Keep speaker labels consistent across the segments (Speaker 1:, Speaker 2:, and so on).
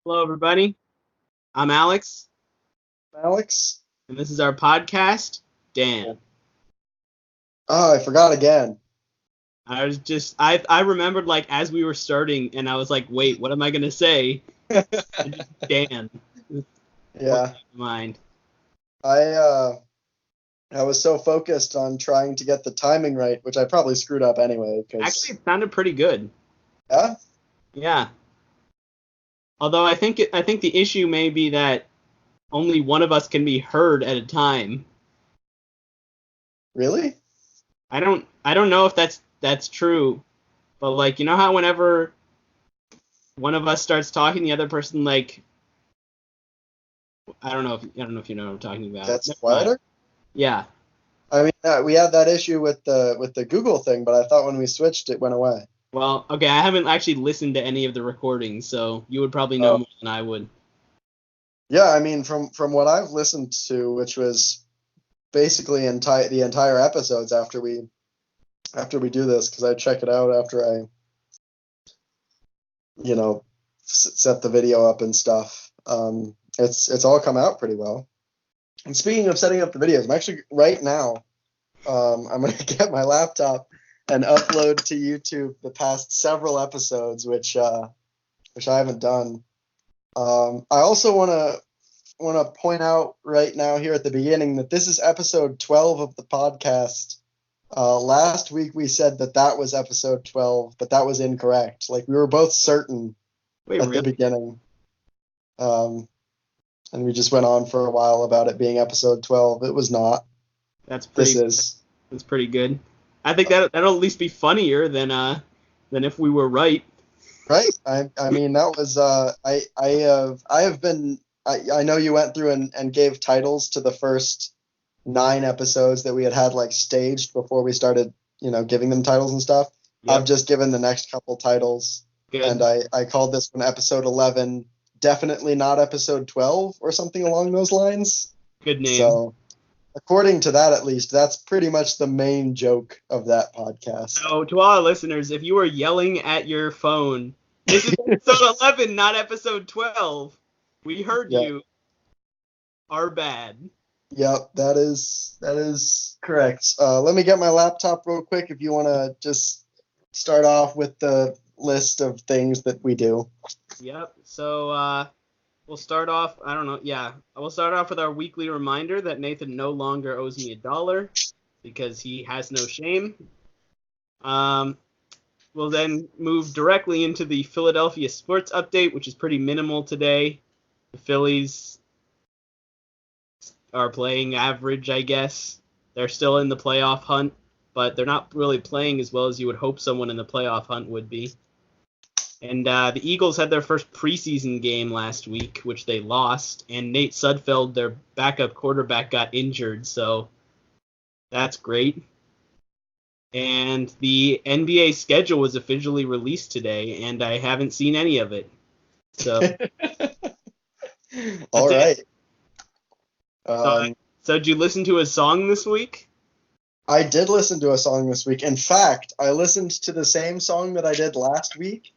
Speaker 1: Hello, everybody. I'm Alex,
Speaker 2: Alex?
Speaker 1: and this is our podcast, Dan.
Speaker 2: Oh, I forgot again.
Speaker 1: I remembered like as we were starting, and I was like, wait, what am I gonna say? And just Dan. What
Speaker 2: Yeah,
Speaker 1: came to mind?
Speaker 2: I uh I was so focused on trying to get the timing right, which I probably screwed up anyway,
Speaker 1: Actually,
Speaker 2: because
Speaker 1: it sounded pretty good.
Speaker 2: yeah,
Speaker 1: Yeah. Although I think the issue may be that only one of us can be heard at a time.
Speaker 2: really?
Speaker 1: I don't know if that's true, but like you know how whenever one of us starts talking, the other person like I don't know if you know what I'm talking about.
Speaker 2: That's
Speaker 1: Never mind.
Speaker 2: quieter?
Speaker 1: Yeah.
Speaker 2: I mean, we had that issue with the Google thing, but I thought when we switched it went away.
Speaker 1: Well, okay, I haven't actually listened to any of the recordings, so you would probably know
Speaker 2: Oh.
Speaker 1: more than I would.
Speaker 2: Yeah, I mean from what I've listened to, which was basically the entire episodes after we do this, because I check it out after I you know set the video up and stuff. It's all come out pretty well. And speaking of setting up the videos, I'm actually right now. I'm gonna get my laptop and upload to YouTube the past several episodes, which I haven't done. I also want to point out right now here at the beginning that this is episode 12 of the podcast. Last week we said that was episode 12, but that was incorrect. Like we were both certain
Speaker 1: Wait,
Speaker 2: at the
Speaker 1: really?
Speaker 2: beginning. Um, and we just went on for a while about it being episode 12. It was not.
Speaker 1: That's
Speaker 2: This
Speaker 1: pretty.
Speaker 2: is.
Speaker 1: That's pretty good. I think that'll at least be funnier than if we were right.
Speaker 2: Right. I mean that was I have been I know you went through and gave titles to the first 9 episodes that we had like staged before we started, giving them titles and stuff. I've
Speaker 1: Yep.
Speaker 2: just given the next couple titles, and
Speaker 1: Good.
Speaker 2: I called this one episode 11, definitely not episode 12 or something along those lines.
Speaker 1: Good name.
Speaker 2: So, according to that at least, that's pretty much the main joke of that podcast.
Speaker 1: So to all our listeners, if you were yelling at your phone, this is episode 11, not episode 12. We heard
Speaker 2: Yeah.
Speaker 1: you. Are bad.
Speaker 2: Yep, that is correct. Let me get my laptop real quick if you want to just start off with the list of things that we do.
Speaker 1: Yep. So we'll start off. I don't know. Yeah, we'll start off with our weekly reminder that Nathan no longer owes me $1 because he has no shame. Um, we'll then move directly into the Philadelphia sports update, which is pretty minimal today. The Phillies are playing average, I guess. They're still in the playoff hunt, but they're not really playing as well as you would hope someone in the playoff hunt would be. And the Eagles had their first preseason game last week, which they lost. And Nate Sudfeld, their backup quarterback, got injured, so that's great. And the NBA schedule was officially released today, and I haven't seen any of it. So
Speaker 2: All
Speaker 1: that's
Speaker 2: right.
Speaker 1: it. So,
Speaker 2: Um,
Speaker 1: so did you listen to a song this week?
Speaker 2: I did listen to a song this week. In fact, I listened to the same song that I did last week,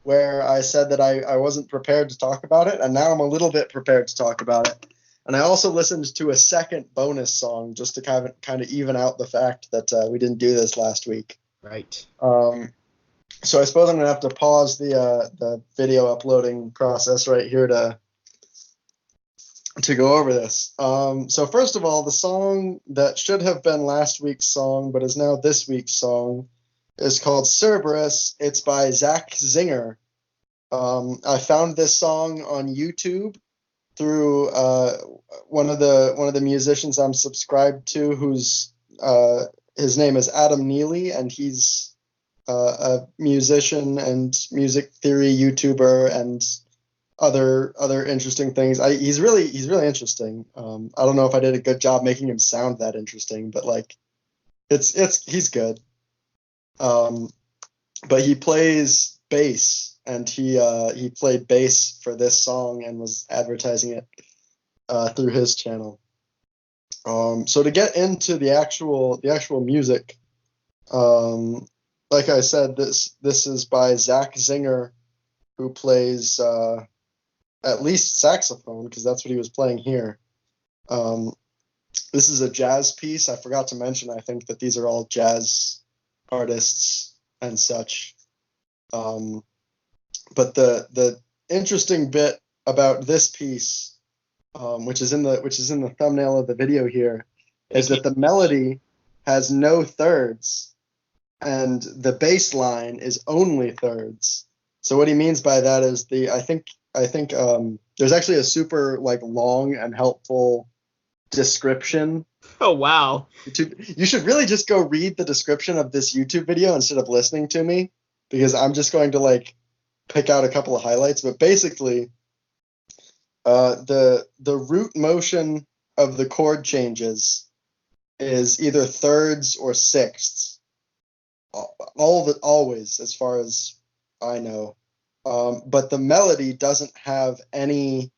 Speaker 2: where I said that I wasn't prepared to talk about it, and now I'm a little bit prepared to talk about it. And I also listened to a second bonus song just to kind of even out the fact that we didn't do this last week.
Speaker 1: Right.
Speaker 2: So I suppose I'm gonna have to pause the video uploading process right here to go over this. So first of all, the song that should have been last week's song but is now this week's song is called Cerberus. It's by Zach Zinger. I found this song on YouTube through one of the musicians I'm subscribed to, who's his name is Adam Neely, and he's a musician and music theory YouTuber and other interesting things. He's really interesting. I don't know if I did a good job making him sound that interesting, but like it's he's good. But he plays bass, and he played bass for this song and was advertising it through his channel. So to get into the actual music, like I said, this is by Zach Zinger, who plays at least saxophone, because that's what he was playing here. Um, this is a jazz piece. I forgot to mention, I think that these are all jazz artists and such. But the interesting bit about this piece, which is in the thumbnail of the video here, is that the melody has no thirds, and the bass line is only thirds. So what he means by that is I think there's actually a super like long and helpful description.
Speaker 1: Oh wow.
Speaker 2: You should really just go read the description of this YouTube video instead of listening to me, because I'm just going to like pick out a couple of highlights. But basically, the root motion of the chord changes is either thirds or sixths. Always, as far as I know. But the melody doesn't have any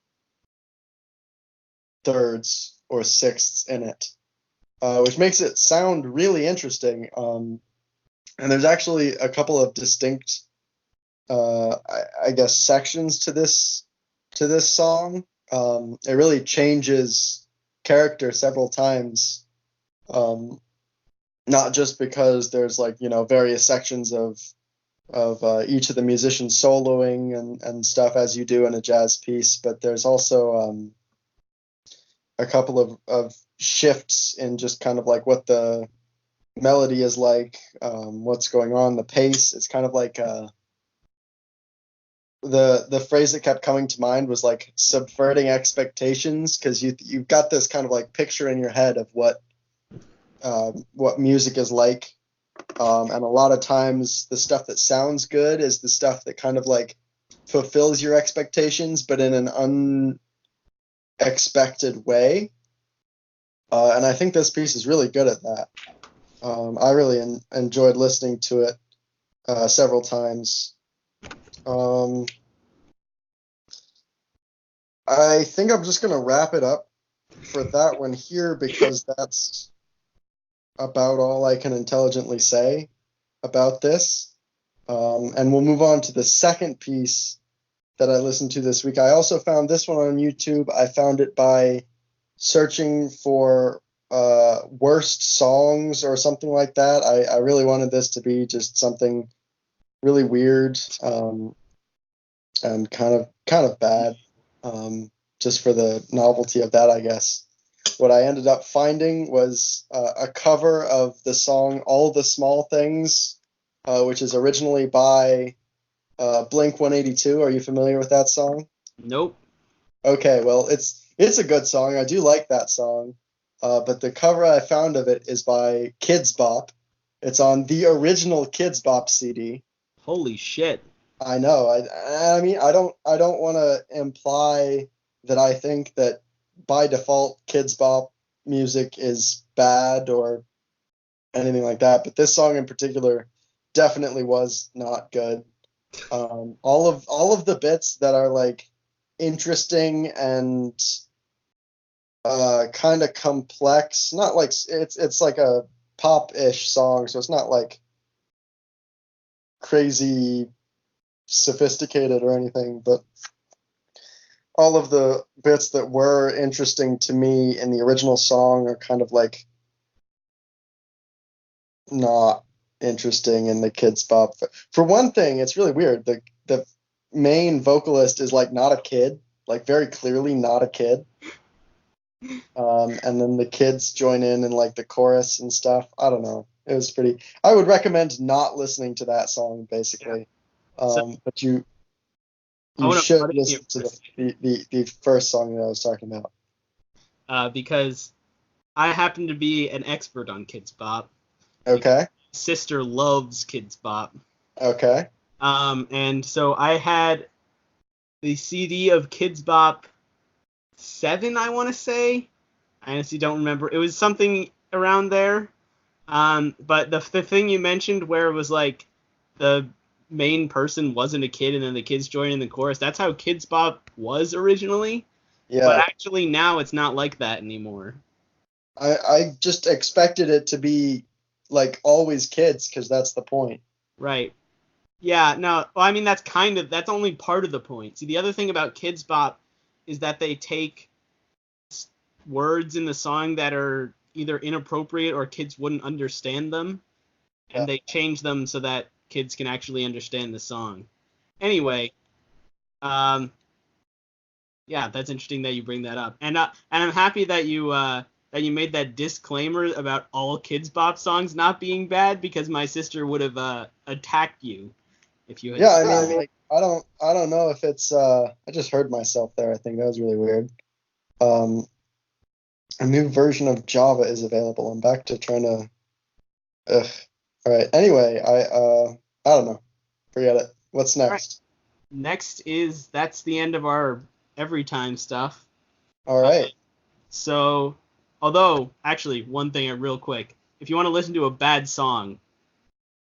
Speaker 2: thirds or sixths in it, which makes it sound really interesting. And there's actually a couple of distinct, I guess, sections to this song. It really changes character several times. Not just because there's like, various sections of each of the musicians soloing and stuff as you do in a jazz piece, but there's also a couple of shifts in just kind of like what the melody is like, what's going on, the pace. It's kind of like the phrase that kept coming to mind was like subverting expectations, because you've got this kind of like picture in your head of what music is like. And a lot of times the stuff that sounds good is the stuff that kind of like fulfills your expectations, but in an unexpected way. And I think this piece is really good at that. I really enjoyed listening to it several times. I think I'm just going to wrap it up for that one here, because that's about all I can intelligently say about this. And we'll move on to the second piece that I listened to this week. I also found this one on YouTube. I found it by searching for worst songs or something like that. I really wanted this to be just something really weird, and kind of bad, just for the novelty of that, I guess. What I ended up finding was a cover of the song "All the Small Things," which is originally by Blink 182. Are you familiar with that song?
Speaker 1: Nope.
Speaker 2: Okay, well, it's a good song. I do like that song. But the cover I found of it is by Kids Bop. It's on the original Kids Bop CD.
Speaker 1: Holy shit.
Speaker 2: I know. I mean, I don't want to imply that I think that by default Kids Bop music is bad or anything like that, but this song in particular definitely was not good. All of the bits that are like interesting and kind of complex, not like it's like a pop-ish song, so it's not like crazy sophisticated or anything, but all of the bits that were interesting to me in the original song are kind of like not interesting in the Kids Bop. For one thing, it's really weird. The main vocalist is like not a kid, like very clearly not a kid. And then the kids join in like the chorus and stuff. I don't know. It was pretty. I would recommend not listening to that song, basically. But you should listen to the first song that I was talking about.
Speaker 1: Because I happen to be an expert on Kids Bop.
Speaker 2: Okay.
Speaker 1: My sister loves Kids Bop.
Speaker 2: Okay.
Speaker 1: And so I had the CD of Kids Bop 7, I want to say. I honestly don't remember. It was something around there. But the thing you mentioned where it was like the main person wasn't a kid and then the kids joined in the chorus, that's how Kids Bop was originally.
Speaker 2: Yeah.
Speaker 1: But actually now it's not like that anymore.
Speaker 2: I just expected it to be like always kids, because that's the point.
Speaker 1: Right. Yeah, no, well, I mean that's only part of the point. See, the other thing about Kids Bop is that they take words in the song that are either inappropriate or kids wouldn't understand them,
Speaker 2: Yeah.
Speaker 1: and they change them so that kids can actually understand the song. Anyway, um, yeah, that's interesting that you bring that up, and I'm happy that you made that disclaimer about all Kids Bop songs not being bad because my sister would have attacked you if you had
Speaker 2: Yeah, I
Speaker 1: said
Speaker 2: mean,
Speaker 1: that.
Speaker 2: like, I don't know if it's I just heard myself there. I think that was really weird. Um, a new version of Java is available. I'm back to trying to. Ugh. All right. Anyway, I don't know. Forget it. What's
Speaker 1: All right.
Speaker 2: next?
Speaker 1: Next is that's the end of our every time stuff.
Speaker 2: All
Speaker 1: Uh,
Speaker 2: right.
Speaker 1: so, although actually one thing real quick, if you want to listen to a bad song,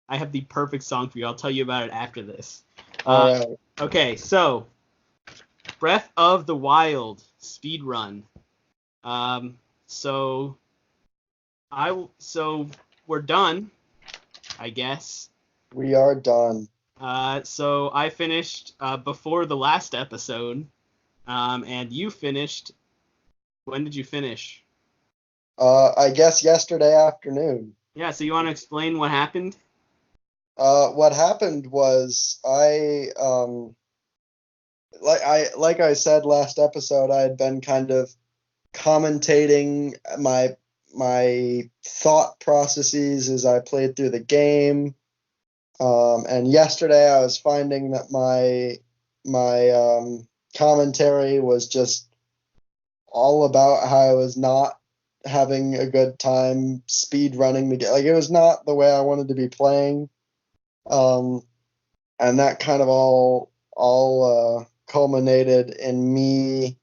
Speaker 1: I have the perfect song for you. I'll tell you about it after this.
Speaker 2: All
Speaker 1: Uh,
Speaker 2: right.
Speaker 1: okay, so Breath of the Wild speed run. Um, so so we're done, I guess.
Speaker 2: We are done.
Speaker 1: So I finished before the last episode, and you finished. When did you finish?
Speaker 2: I guess yesterday afternoon.
Speaker 1: Yeah, so you want to explain what happened?
Speaker 2: What happened was like I said last episode, I had been kind of commentating my thought processes as I played through the game. And yesterday I was finding that my commentary was just all about how I was not having a good time speed running the game. Like it was not the way I wanted to be playing. Um, and that kind of all culminated in me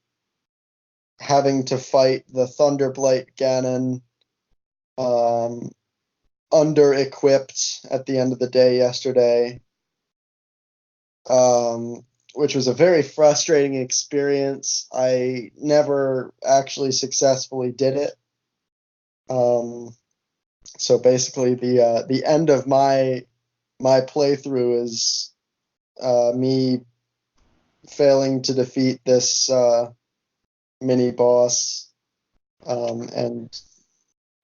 Speaker 2: having to fight the Thunderblight Ganon, um, under equipped at the end of the day yesterday, which was a very frustrating experience. I never actually successfully did it. Um, so basically, the end of my playthrough is me failing to defeat this mini boss, and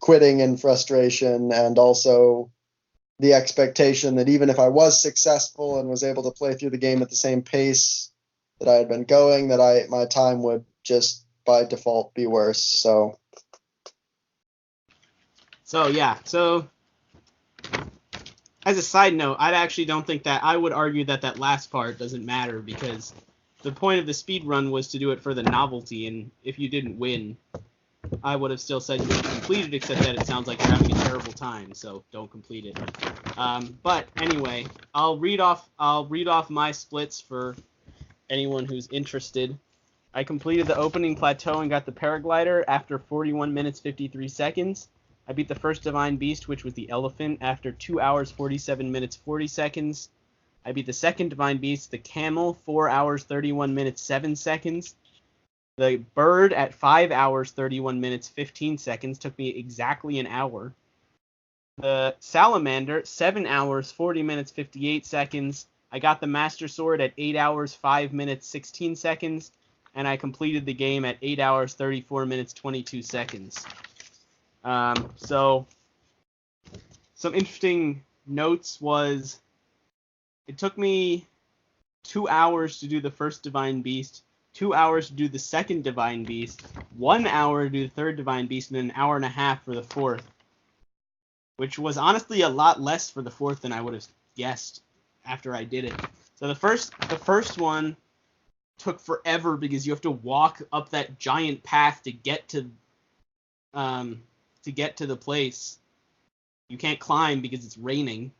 Speaker 2: quitting in frustration, and also the expectation that even if I was successful and was able to play through the game at the same pace that I had been going, that my time would just by default be worse. So
Speaker 1: So yeah, so as a side note, I actually don't think that I would argue that that last part doesn't matter because the point of the speed run was to do it for the novelty, and if you didn't win, I would have still said you would have completed, except that it sounds like you're having a terrible time, so don't complete it. But anyway, I'll read off my splits for anyone who's interested. I completed the opening plateau and got the paraglider after 41 minutes 53 seconds. I beat the first divine beast, which was the elephant, after 2 hours 47 minutes 40 seconds. I beat the second divine beast, the camel, 4 hours 31 minutes 7 seconds. The bird at 5 hours 31 minutes 15 seconds, took me exactly an hour. The salamander, 7 hours 40 minutes 58 seconds. I got the master sword at 8 hours 5 minutes 16 seconds, and I completed the game at 8 hours 34 minutes 22 seconds. So some interesting notes was it took me 2 hours to do the first divine beast, 2 hours to do the second divine beast, 1 hour to do the third divine beast, and an hour and a half for the fourth, which was honestly a lot less for the fourth than I would have guessed after I did it. So the first one took forever because you have to walk up that giant path to get to the place. You can't climb because it's raining,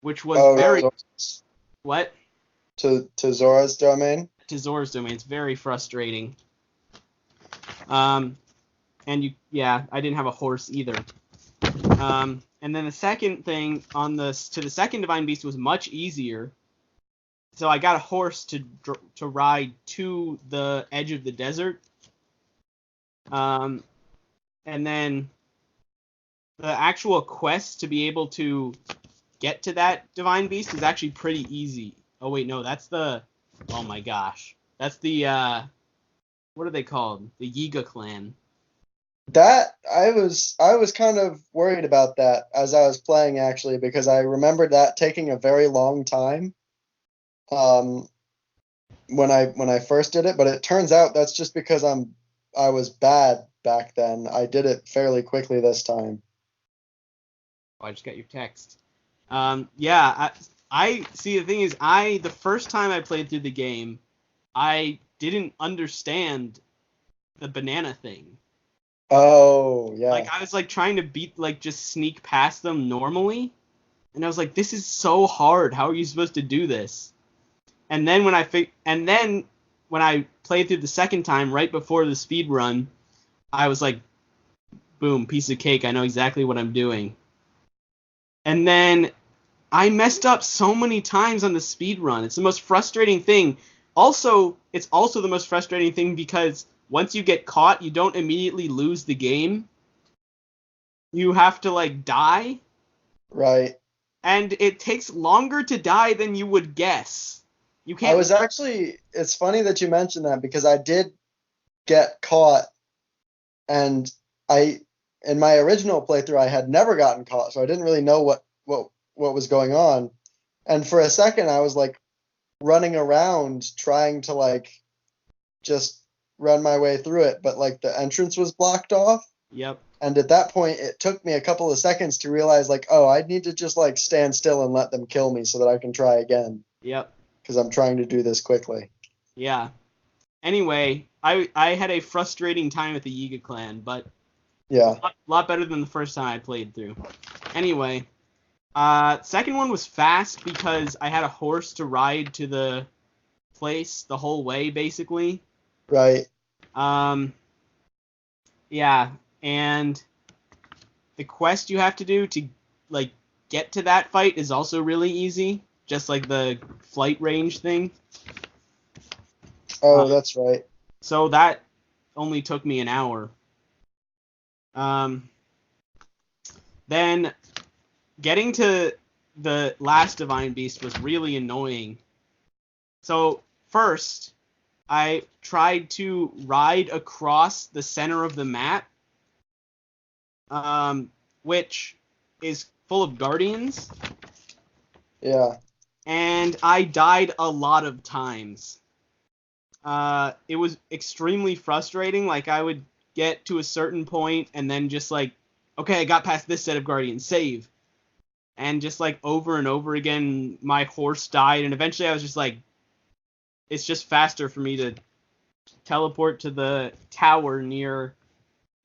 Speaker 1: which was very what
Speaker 2: to Zora's domain.
Speaker 1: to Zora's domain. It's very frustrating. And I didn't have a horse either. And then the second thing to the second divine beast was much easier. So I got a horse to ride to the edge of the desert. And then the actual quest to be able to get to that Divine Beast is actually pretty easy. Oh wait, no, that's the... Oh my gosh. That's the, what are they called? The Yiga clan.
Speaker 2: That I was kind of worried about that as I was playing actually, because I remembered that taking a very long time um when I first did it, but it turns out that's just because I was bad back then. I did it fairly quickly this time.
Speaker 1: Oh, I just got your text. Yeah, I see. The thing is, the first time I played through the game, I didn't understand the banana thing.
Speaker 2: Oh,
Speaker 1: Like
Speaker 2: yeah.
Speaker 1: I was like trying to just sneak past them normally, and I was like, this is so hard. How are you supposed to do this? And then when I played through the second time, right before the speed run, I was like, boom, piece of cake. I know exactly what I'm doing. And then I messed up so many times on the speed run. It's the most frustrating thing. Also, it's also the most frustrating thing because once you get caught, you don't immediately lose the game. You have to like die,
Speaker 2: Right.
Speaker 1: and it takes longer to die than you would guess. You
Speaker 2: I
Speaker 1: can't.
Speaker 2: was actually, it's funny that you mentioned that because I did get caught, and I in my original playthrough I had never gotten caught, so I didn't really know what was going on. And for a second I was like running around trying to like just run my way through it, but like the entrance was blocked off.
Speaker 1: Yep.
Speaker 2: And at that point it took me a couple of seconds to realize like, oh, I need to just like stand still and let them kill me so that I can try again,
Speaker 1: Yep.
Speaker 2: because I'm trying to do this quickly.
Speaker 1: Yeah. Anyway, I had a frustrating time with the Yiga clan, but it was
Speaker 2: Yeah.
Speaker 1: a lot better than the first time I played through. Anyway, second one was fast because I had a horse to ride to the place the whole way, basically.
Speaker 2: Right.
Speaker 1: Um, yeah, and the quest you have to do to like get to that fight is also really easy, just like the flight range thing.
Speaker 2: Oh, that's right.
Speaker 1: So that only took me an hour. Um, then getting to the last Divine Beast was really annoying. So first, I tried to ride across the center of the map, which is full of guardians,
Speaker 2: Yeah.
Speaker 1: and I died a lot of times. It was extremely frustrating. Like I would get to a certain point and then just like, okay, I got past this set of guardians, save. And just like over and over again, my horse died, and eventually I was just like, it's just faster for me to teleport to the tower near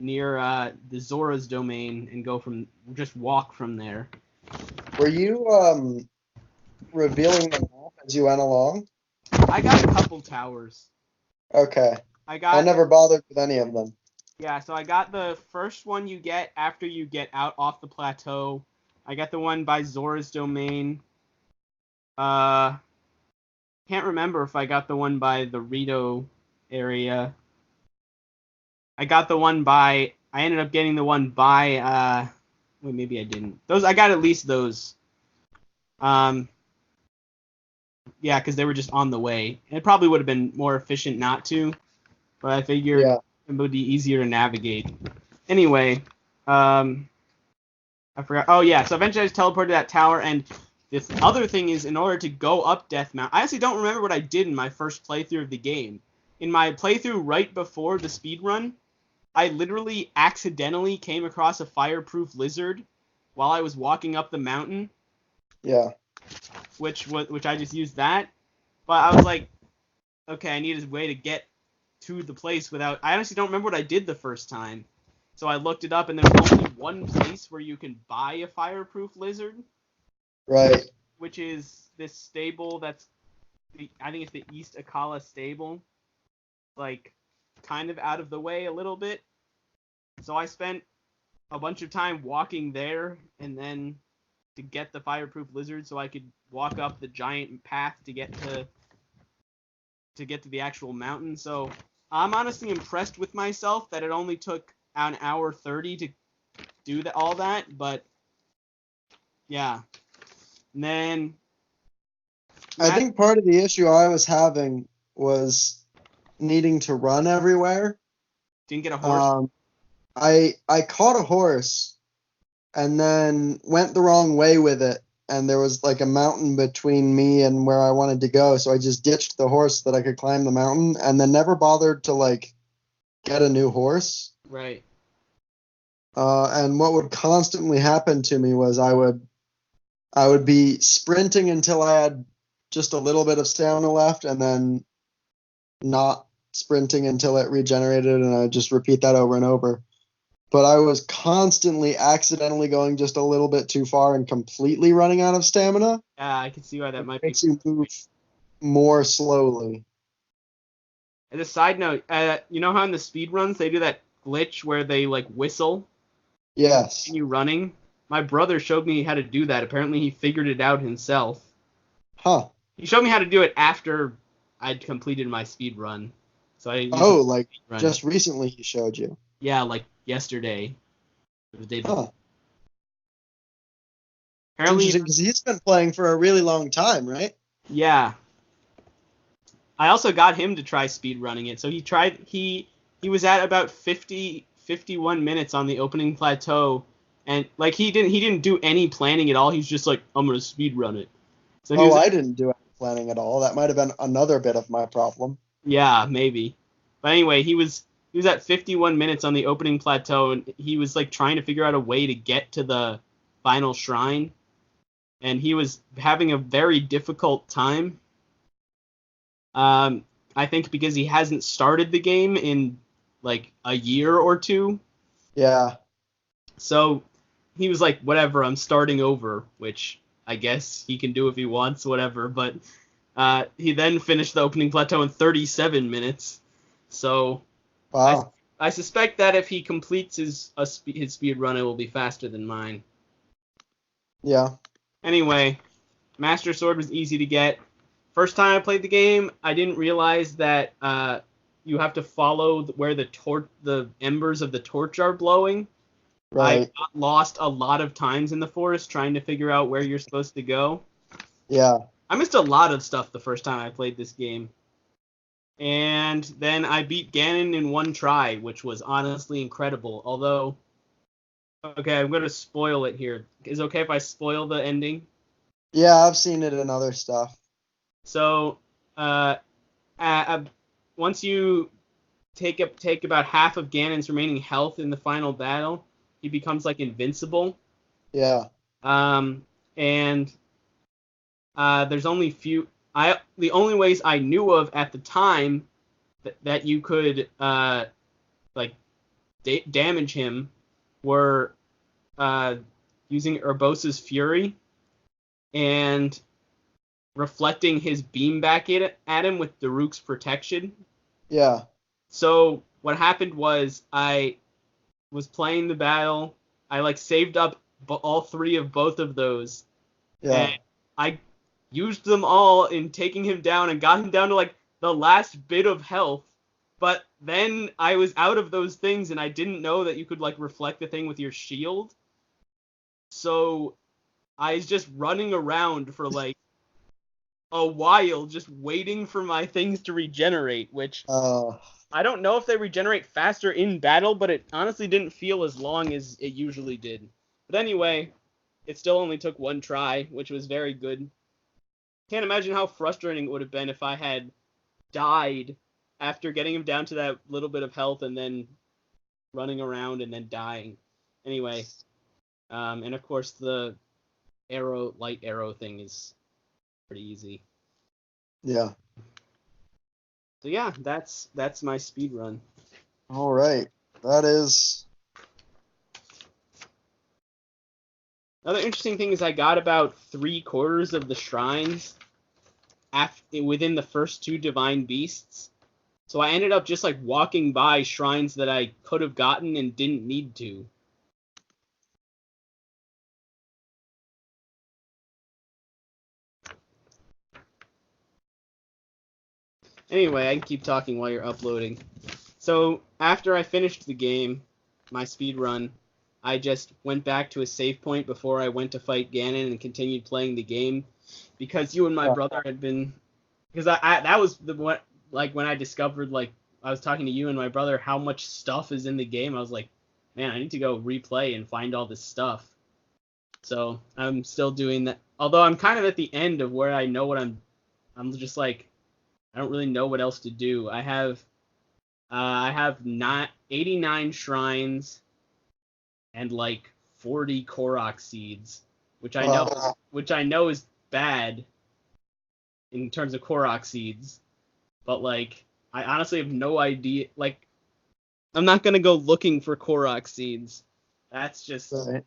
Speaker 1: the Zora's domain and just walk from there.
Speaker 2: Were you revealing the map as you went along?
Speaker 1: I got a couple towers.
Speaker 2: Okay.
Speaker 1: I
Speaker 2: I
Speaker 1: got
Speaker 2: never bothered with any of them.
Speaker 1: Yeah, so I got the first one you get after you get out off the plateau. I got the one by Zora's domain. Uh, can't remember if I got the one by the Rito area. I ended up getting the one by wait, maybe I didn't. I got at least those. Um, yeah, because they were just on the way. And it probably would have been more efficient not to, but I figured
Speaker 2: Yeah.
Speaker 1: it would be easier to navigate. Anyway, I forgot. Oh yeah, so eventually I just teleported to that tower, and this other thing is in order to go up Death Mountain. I actually don't remember what I did in my first playthrough of the game. In my playthrough right before the speed run, I literally accidentally came across a fireproof lizard while I was walking up the mountain,
Speaker 2: Yeah.
Speaker 1: which I just used that. But I was like, okay, I need a way to get to the place without. I honestly don't remember what I did the first time. So I looked it up, and there's only one place where you can buy a fireproof lizard,
Speaker 2: Right.
Speaker 1: which is this stable I think it's the East Akala stable, like kind of out of the way a little bit. So I spent a bunch of time walking there, and then to get the fireproof lizard, so I could walk up the giant path to get to the actual mountain. So I'm honestly impressed with myself that it only took an hour 30 to do all that, but yeah. And then
Speaker 2: I think part of the issue I was having was needing to run everywhere.
Speaker 1: didn't get a horse.
Speaker 2: I caught a horse and then went the wrong way with it, and there was like a mountain between me and where I wanted to go, so I just ditched the horse so that I could climb the mountain, and then never bothered to like get a new horse.
Speaker 1: Right.
Speaker 2: And what would constantly happen to me was I would be sprinting until I had just a little bit of stamina left, and then not sprinting until it regenerated, and I just repeat that over and over. But I was constantly accidentally going just a little bit too far and completely running out of stamina.
Speaker 1: Yeah, I can see why that might be.
Speaker 2: Makes you move more slowly.
Speaker 1: As a side note, you know how in the speed runs they do that glitch where they like whistle
Speaker 2: Yes.
Speaker 1: and you running? My brother showed me how to do that. Apparently he figured it out himself.
Speaker 2: Huh.
Speaker 1: He showed me how to do it after I'd completed my speed run. So I didn't
Speaker 2: Oh, like
Speaker 1: run.
Speaker 2: just recently he showed you.
Speaker 1: Yeah, like yesterday. Or the day before.
Speaker 2: Huh.
Speaker 1: Apparently,
Speaker 2: Interesting, because he's been playing for a really long time, right?
Speaker 1: yeah. I also got him to try speed running it. So he was at about 51 minutes on the opening plateau, and like he didn't do any planning at all. He's just like, I'm gonna speed run it. So he
Speaker 2: Oh,
Speaker 1: was
Speaker 2: I didn't do any planning at all. That might have been another bit of my problem.
Speaker 1: Yeah, maybe. But anyway, he was at 51 minutes on the opening plateau, and he was like trying to figure out a way to get to the final shrine, and he was having a very difficult time. I think because he hasn't started the game in like a year or two.
Speaker 2: Yeah.
Speaker 1: So he was like, whatever, I'm starting over, which I guess he can do if he wants, whatever. But he then finished the opening plateau in 37 minutes. So
Speaker 2: Wow.
Speaker 1: I suspect that if he completes his speed run, it will be faster than mine.
Speaker 2: Yeah.
Speaker 1: Anyway, Master Sword was easy to get. First time I played the game, I didn't realize that you have to follow where the embers of the torch are blowing.
Speaker 2: Right.
Speaker 1: I got lost a lot of times in the forest trying to figure out where you're supposed to go.
Speaker 2: Yeah.
Speaker 1: I missed a lot of stuff the first time I played this game. And then I beat Ganon in one try, which was honestly incredible. Although, okay, I'm going to spoil it here. Is it okay if I spoil the ending?
Speaker 2: Yeah, I've seen it in other stuff.
Speaker 1: So, once you take about half of Ganon's remaining health in the final battle, he becomes like invincible.
Speaker 2: Yeah.
Speaker 1: And there's only the only ways I knew of at the time that you could like damage him were using Urbosa's Fury and reflecting his beam back at him with Daruk's protection.
Speaker 2: Yeah.
Speaker 1: So what happened was I was playing the battle. I like saved up all three of both of those.
Speaker 2: Yeah.
Speaker 1: And I used them all in taking him down and got him down to like the last bit of health. But then I was out of those things and I didn't know that you could like reflect the thing with your shield. So I was just running around for like a while just waiting for my things to regenerate, which I don't know if they regenerate faster in battle, but it honestly didn't feel as long as it usually did. But anyway, it still only took one try, which was very good. Can't imagine how frustrating it would have been if I had died after getting him down to that little bit of health and then running around and then dying. Anyway, and of course the light arrow thing is pretty easy.
Speaker 2: Yeah.
Speaker 1: So yeah, that's my speed run.
Speaker 2: All right. That is.
Speaker 1: Another interesting thing is I got about 3/4 of the shrines within the first two divine beasts. So I ended up just like walking by shrines that I could have gotten and didn't need to. Anyway, I can keep talking while you're uploading. So after I finished the game, my speed run, I just went back to a save point before I went to fight Ganon and continued playing the game because you and my brother had been because I that was the one like when I discovered like I was talking to you and my brother how much stuff is in the game. I was like, man, I need to go replay and find all this stuff. So I'm still doing that. Although I'm kind of at the end of where I know what I'm just like I don't really know what else to do. I have not 89 shrines and like 40 Korok seeds, which I know is bad in terms of Korok seeds, but like I honestly have no idea. Like I'm not gonna go looking for Korok seeds. That's just
Speaker 2: Right.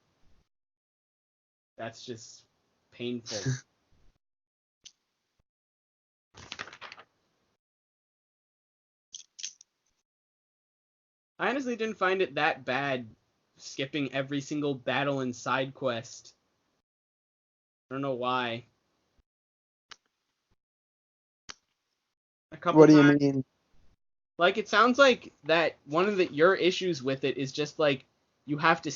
Speaker 1: that's just painful. I honestly didn't find it that bad skipping every single battle and side quest. I don't know why. A couple
Speaker 2: What do you
Speaker 1: times,
Speaker 2: mean?
Speaker 1: like it sounds like that one of your issues with it is just like you have to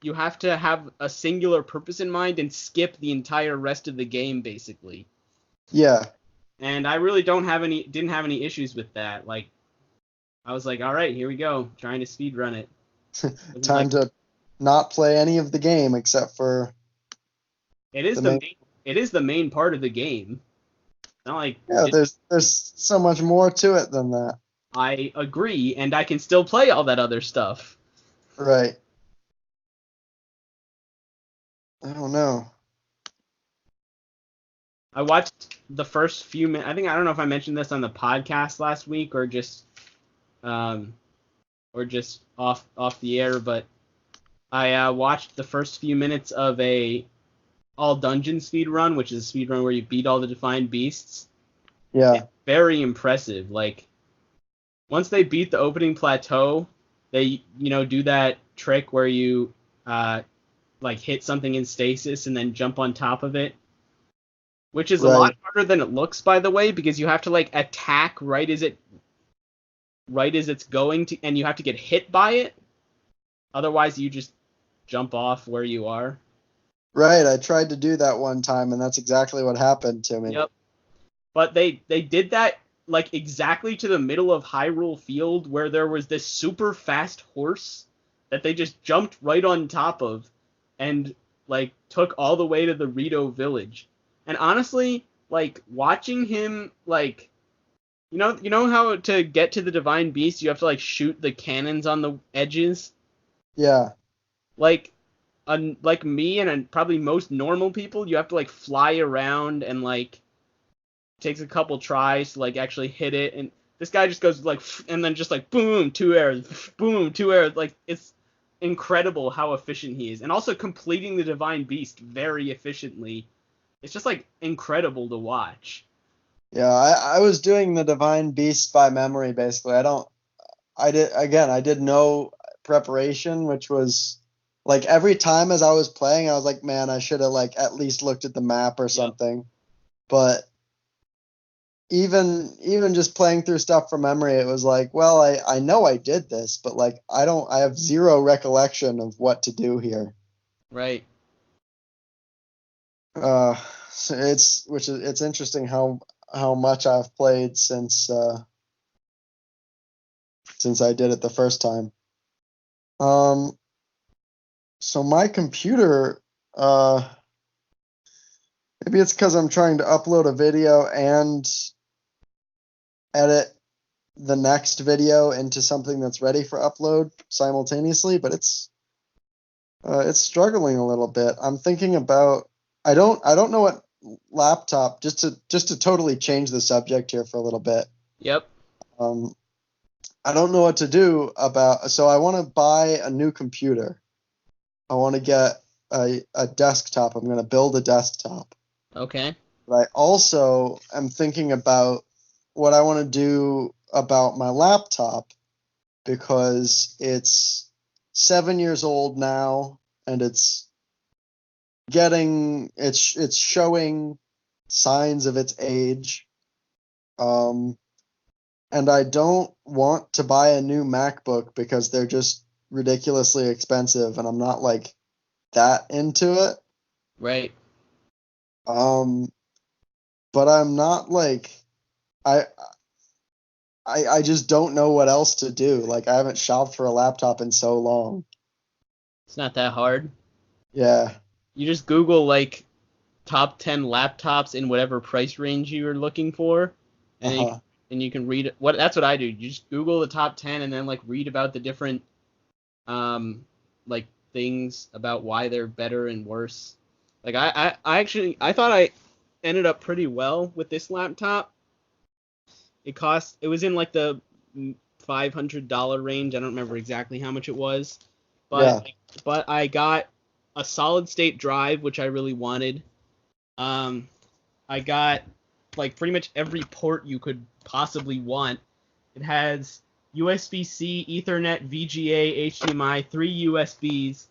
Speaker 1: you have to have a singular purpose in mind and skip the entire rest of the game basically.
Speaker 2: Yeah.
Speaker 1: And I really didn't have any issues with that. Like I was like, all right, here we go, trying to speed run it. It was
Speaker 2: Time
Speaker 1: like
Speaker 2: to not play any of the game except for
Speaker 1: it is
Speaker 2: the
Speaker 1: the
Speaker 2: main.
Speaker 1: it is the main part of the game. Not like
Speaker 2: Yeah, there's so much more to it than that.
Speaker 1: I agree, and I can still play all that other stuff.
Speaker 2: Right. I don't know.
Speaker 1: I watched the first few minutes. I don't know if I mentioned this on the podcast last week um, or just off the air, but I watched the first few minutes of a all dungeon speed run, which is a speed run where you beat all the defined beasts.
Speaker 2: Yeah.
Speaker 1: It's very impressive. Like once they beat the opening plateau, they do that trick where you like hit something in stasis and then jump on top of it, which is a
Speaker 2: Right.
Speaker 1: lot harder than it looks, by the way, because you have to like attack right as it's going to, and you have to get hit by it. Otherwise, you just jump off where you are.
Speaker 2: Right. I tried to do that one time, and that's exactly what happened to me.
Speaker 1: Yep. But they did that like exactly to the middle of Hyrule Field, where there was this super fast horse that they just jumped right on top of, and like took all the way to the Rito village. And honestly, like watching him like you know how to get to the divine beast you have to like shoot the cannons on the edges?
Speaker 2: Yeah.
Speaker 1: Like like me and probably most normal people, you have to like fly around and like it takes a couple tries to like actually hit it, and this guy just goes like and then just like boom, two arrows, boom, two arrows. Like it's incredible how efficient he is. And also completing the divine beast very efficiently. It's just like incredible to watch.
Speaker 2: Yeah. I was doing the Divine Beast by memory, basically. I did no preparation, which was like every time as I was playing, I was like, man, I should have like at least looked at the map or
Speaker 1: Yep.
Speaker 2: something. But even just playing through stuff from memory, it was like, well, I know I did this, but like I have zero recollection of what to do here.
Speaker 1: Right.
Speaker 2: So it's interesting how much I've played since I did it the first time. So my computer, maybe it's because I'm trying to upload a video and edit the next video into something that's ready for upload simultaneously, but it's struggling a little bit. I'm thinking about I don't know what laptop, just to totally change the subject here for a little bit.
Speaker 1: Yep.
Speaker 2: Um, I don't know what to do about, so I want to buy a new computer. I want to get a desktop. I'm going to build a desktop.
Speaker 1: Okay.
Speaker 2: But I also am thinking about what I want to do about my laptop because it's 7 years old now and it's showing signs of its age. And I don't want to buy a new MacBook because they're just ridiculously expensive, and I'm not like that into it.
Speaker 1: Right.
Speaker 2: But I'm not like I I just don't know what else to do. Like I haven't shopped for a laptop in so long.
Speaker 1: It's not that hard.
Speaker 2: Yeah.
Speaker 1: You just Google like top 10 laptops in whatever price range you're looking for, and then
Speaker 2: Uh-huh.
Speaker 1: you can read it. That's what I do. You just Google the top 10 and then like read about the different like things about why they're better and worse. Like I actually I thought I ended up pretty well with this laptop. It was in like the $500 range. I don't remember exactly how much it was,
Speaker 2: Yeah.
Speaker 1: but I got a solid state drive, which I really wanted. Um, I got like pretty much every port you could possibly want. It has USB-C, Ethernet, VGA, HDMI, 3 USBs,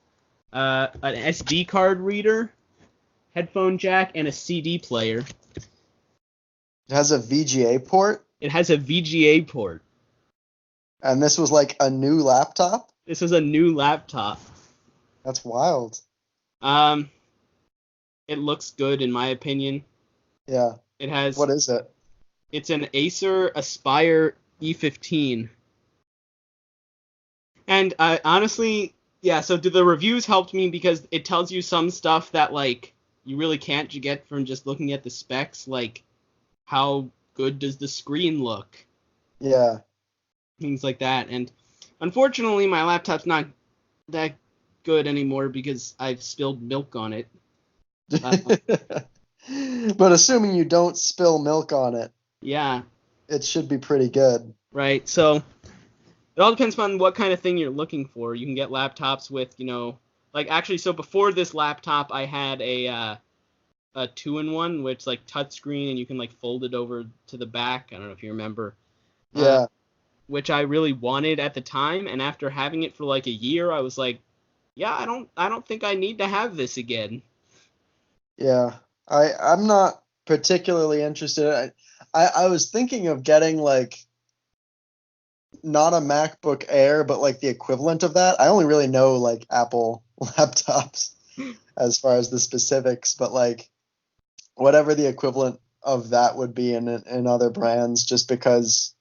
Speaker 1: an SD card reader, headphone jack, and a CD player.
Speaker 2: It has a VGA port,
Speaker 1: It has a VGA port.
Speaker 2: and this was like a new laptop.
Speaker 1: This is a new laptop.
Speaker 2: That's wild.
Speaker 1: Um, it looks good in my opinion.
Speaker 2: Yeah.
Speaker 1: It has
Speaker 2: What is it?
Speaker 1: It's an Acer Aspire E15. And honestly, yeah, so the reviews helped me because it tells you some stuff that like you really can't get from just looking at the specs, like how good does the screen look,
Speaker 2: Yeah.
Speaker 1: things like that. And unfortunately, my laptop's not that good anymore because I've spilled milk on it.
Speaker 2: But assuming you don't spill milk on it,
Speaker 1: Yeah,
Speaker 2: it should be pretty good.
Speaker 1: right. So it all depends on what kind of thing you're looking for. You can get laptops with, like actually, so before this laptop, I had a 2-in-1, which like touchscreen and you can like fold it over to the back. I don't know if you remember.
Speaker 2: Yeah.
Speaker 1: Which I really wanted at the time, and after having it for like a year, I was like, yeah, I don't think I need to have this again.
Speaker 2: Yeah. I'm not particularly interested. I was thinking of getting like not a MacBook Air, but like the equivalent of that. I only really know like Apple laptops as far as the specifics, but like whatever the equivalent of that would be in other brands, just because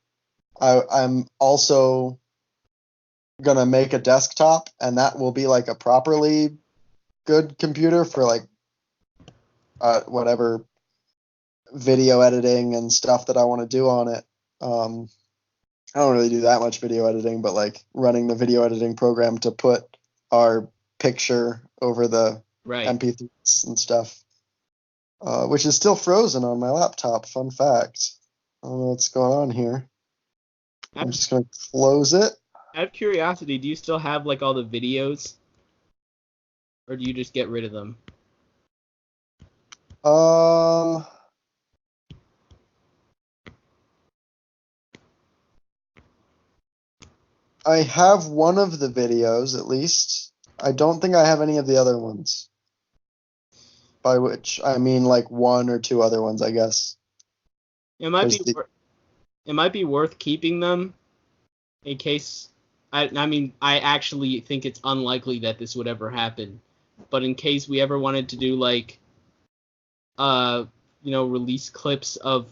Speaker 2: I'm also gonna make a desktop, and that will be like a properly good computer for like whatever video editing and stuff that I want to do on it. I don't really do that much video editing, but like running the video editing program to put our picture over the
Speaker 1: Right.
Speaker 2: MP3s and stuff, which is still frozen on my laptop. Fun fact. I don't know what's going on here. I'm just going to close it.
Speaker 1: Out of curiosity, do you still have like all the videos, or do you just get rid of them?
Speaker 2: I have one of the videos at least. I don't think I have any of the other ones. By which I mean like one or two other ones, I guess.
Speaker 1: It might be worth keeping them in case. I mean, I actually think it's unlikely that this would ever happen, but in case we ever wanted to do like, release clips of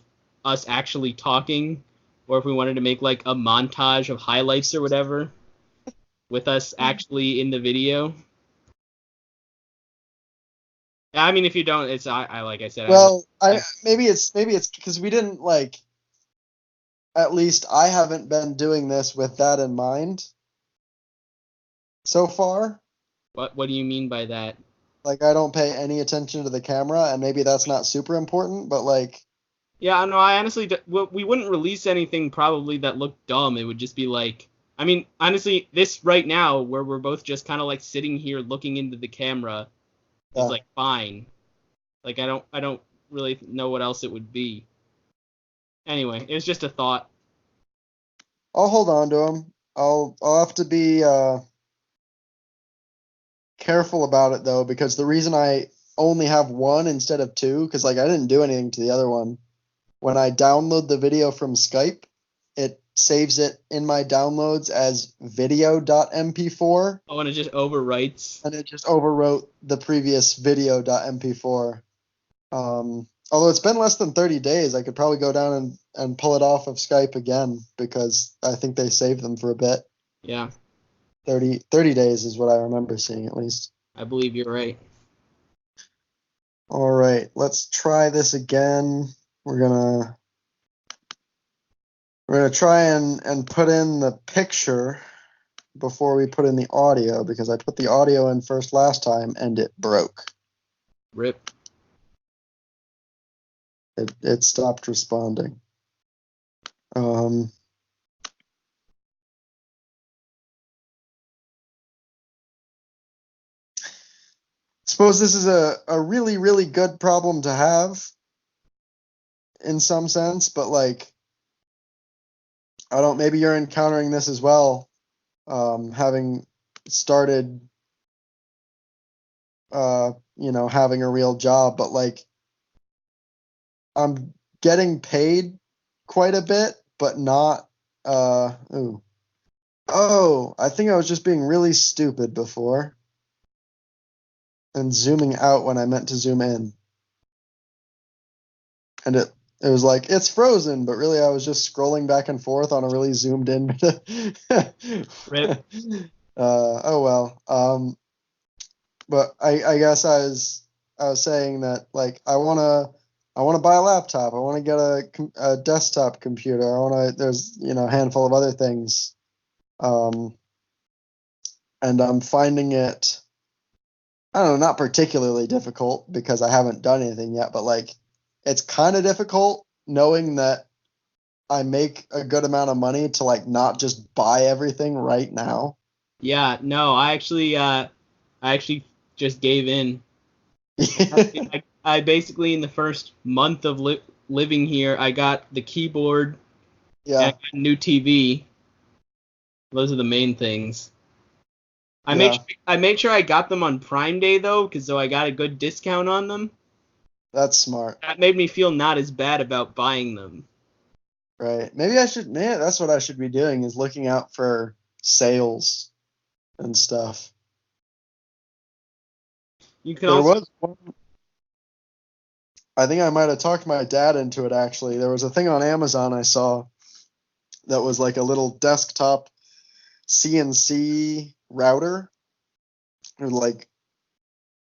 Speaker 1: us actually talking, or if we wanted to make like a montage of highlights or whatever with us actually in the video. I mean, if you don't, it's I like I said.
Speaker 2: Well, maybe it's because we didn't like. At least I haven't been doing this with that in mind so far.
Speaker 1: What do you mean by that?
Speaker 2: Like I don't pay any attention to the camera, and maybe that's not super important, but like.
Speaker 1: Yeah, no, I honestly, we wouldn't release anything probably that looked dumb. It would just be like, I mean, honestly, this right now where we're both just kind of like sitting here looking into the camera is like fine. Like I don't really know what else it would be. Anyway, it was just a thought.
Speaker 2: I'll hold on to them. I'll have to be careful about it though, because the reason I only have one instead of two, because like I didn't do anything to the other one. When I download the video from Skype, it saves it in my downloads as video.mp4,
Speaker 1: Oh, and it just overwrites.
Speaker 2: and it just overwrote the previous video.mp4. Although it's been less than 30 days, I could probably go down and pull it off of Skype again because I think they saved them for a bit.
Speaker 1: Yeah,
Speaker 2: 30 days is what I remember seeing, at least.
Speaker 1: I believe you're right.
Speaker 2: All right, let's try this again. We're gonna try and put in the picture before we put in the audio, because I put the audio in first last time and it broke.
Speaker 1: Rip.
Speaker 2: It stopped responding. Suppose this is a really, really good problem to have in some sense, but like, I don't, maybe you're encountering this as well, having started, having a real job, but like, I'm getting paid quite a bit, but not, ooh. Oh, I think I was just being really stupid before and zooming out when I meant to zoom in. And it was like, it's frozen, but really I was just scrolling back and forth on a really zoomed in.
Speaker 1: Rip.
Speaker 2: Oh well. But I guess I was saying that, like, I wanna buy a laptop. I want to get a desktop computer. There's a handful of other things. And I'm finding it, I don't know, not particularly difficult because I haven't done anything yet, but like, it's kind of difficult knowing that I make a good amount of money to like not just buy everything right now.
Speaker 1: Yeah, no, I actually just gave in. I basically, in the first month of living here, I got the keyboard and I
Speaker 2: Yeah,
Speaker 1: got a new TV. Those are the main things.
Speaker 2: yeah,
Speaker 1: I made sure I got them on Prime Day though, because I got a good discount on them.
Speaker 2: that's smart,
Speaker 1: That made me feel not as bad about buying them.
Speaker 2: right? Maybe that's what I should be doing, is looking out for sales and stuff.
Speaker 1: You can
Speaker 2: There
Speaker 1: also
Speaker 2: was one, I think I might have talked my dad into it actually. There was a thing on Amazon I saw that was like a little desktop CNC router, or like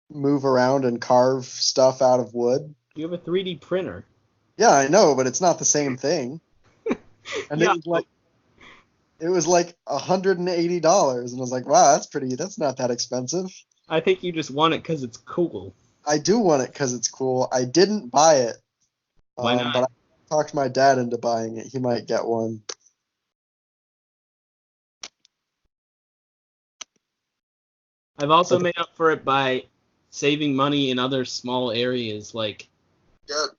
Speaker 2: move around and carve stuff out of wood.
Speaker 1: you have a 3D printer.
Speaker 2: Yeah, I know, but it's not the same thing. And
Speaker 1: Yeah,
Speaker 2: it was like $180, and I was like, wow, that's not that expensive.
Speaker 1: I think you just want it because it's cool.
Speaker 2: I do want it because it's cool. I didn't buy it,
Speaker 1: Why not?
Speaker 2: but I talked my dad into buying it. He might get one.
Speaker 1: I've also made up for it by saving money in other small areas,
Speaker 2: Good.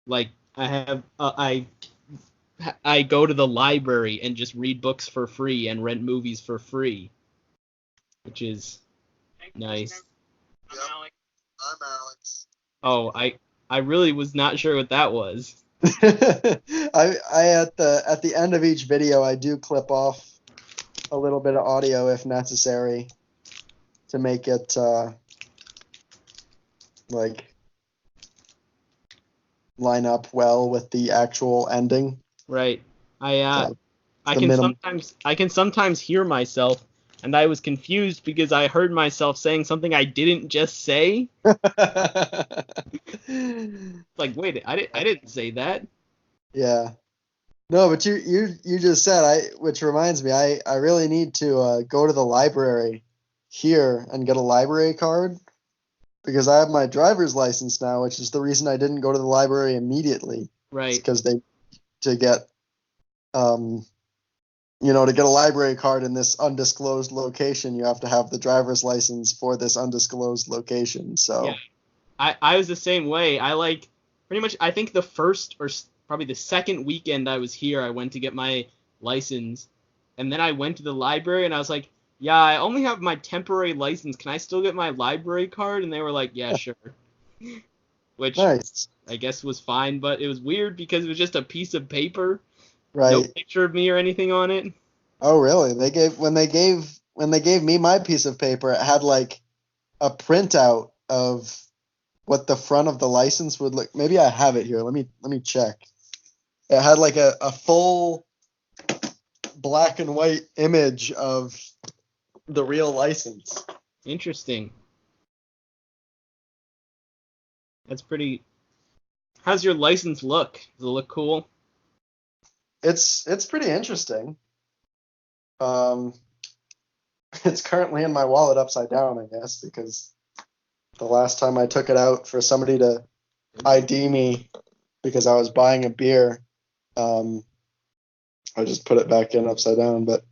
Speaker 1: like I go to the library and just read books for free and rent movies for free, which is nice.
Speaker 2: Yep. I'm Alex.
Speaker 1: Oh, I really was not sure what that was.
Speaker 2: I at the end of each video, I do clip off a little bit of audio if necessary to make it like line up well with the actual ending.
Speaker 1: Right.
Speaker 2: So
Speaker 1: I
Speaker 2: the
Speaker 1: can
Speaker 2: minimum.
Speaker 1: sometimes hear myself, and I was confused because I heard myself saying something I didn't just say. Like, wait, I didn't say that.
Speaker 2: Yeah. No, but you just said, which reminds me, I really need to go to the library here and get a library card, because I have my driver's license now, which is the reason I didn't go to the library immediately. It's
Speaker 1: Right.
Speaker 2: because to get to get a library card in this undisclosed location, you have to have the driver's license for this undisclosed location. So
Speaker 1: Yeah. I was the same way. Pretty much, I think the first or probably the second weekend I was here, I went to get my license, and then I went to the library and I was like, yeah, I only have my temporary license. Can I still get my library card? And they were like, yeah, sure. Which
Speaker 2: nice.
Speaker 1: I guess was fine, but it was weird because it was just a piece of paper No
Speaker 2: Right.
Speaker 1: picture of me or anything on it.
Speaker 2: Oh, really? When they gave me my piece of paper, it had like a printout of what the front of the license would look. Maybe I have it here. Let me check. It had like a full black and white image of the real license.
Speaker 1: Interesting. That's pretty. How's your license look? Does it look cool?
Speaker 2: It's pretty interesting. Um, it's currently in my wallet upside down, I guess, because the last time I took it out for somebody to ID me because I was buying a beer, I just put it back in upside down. But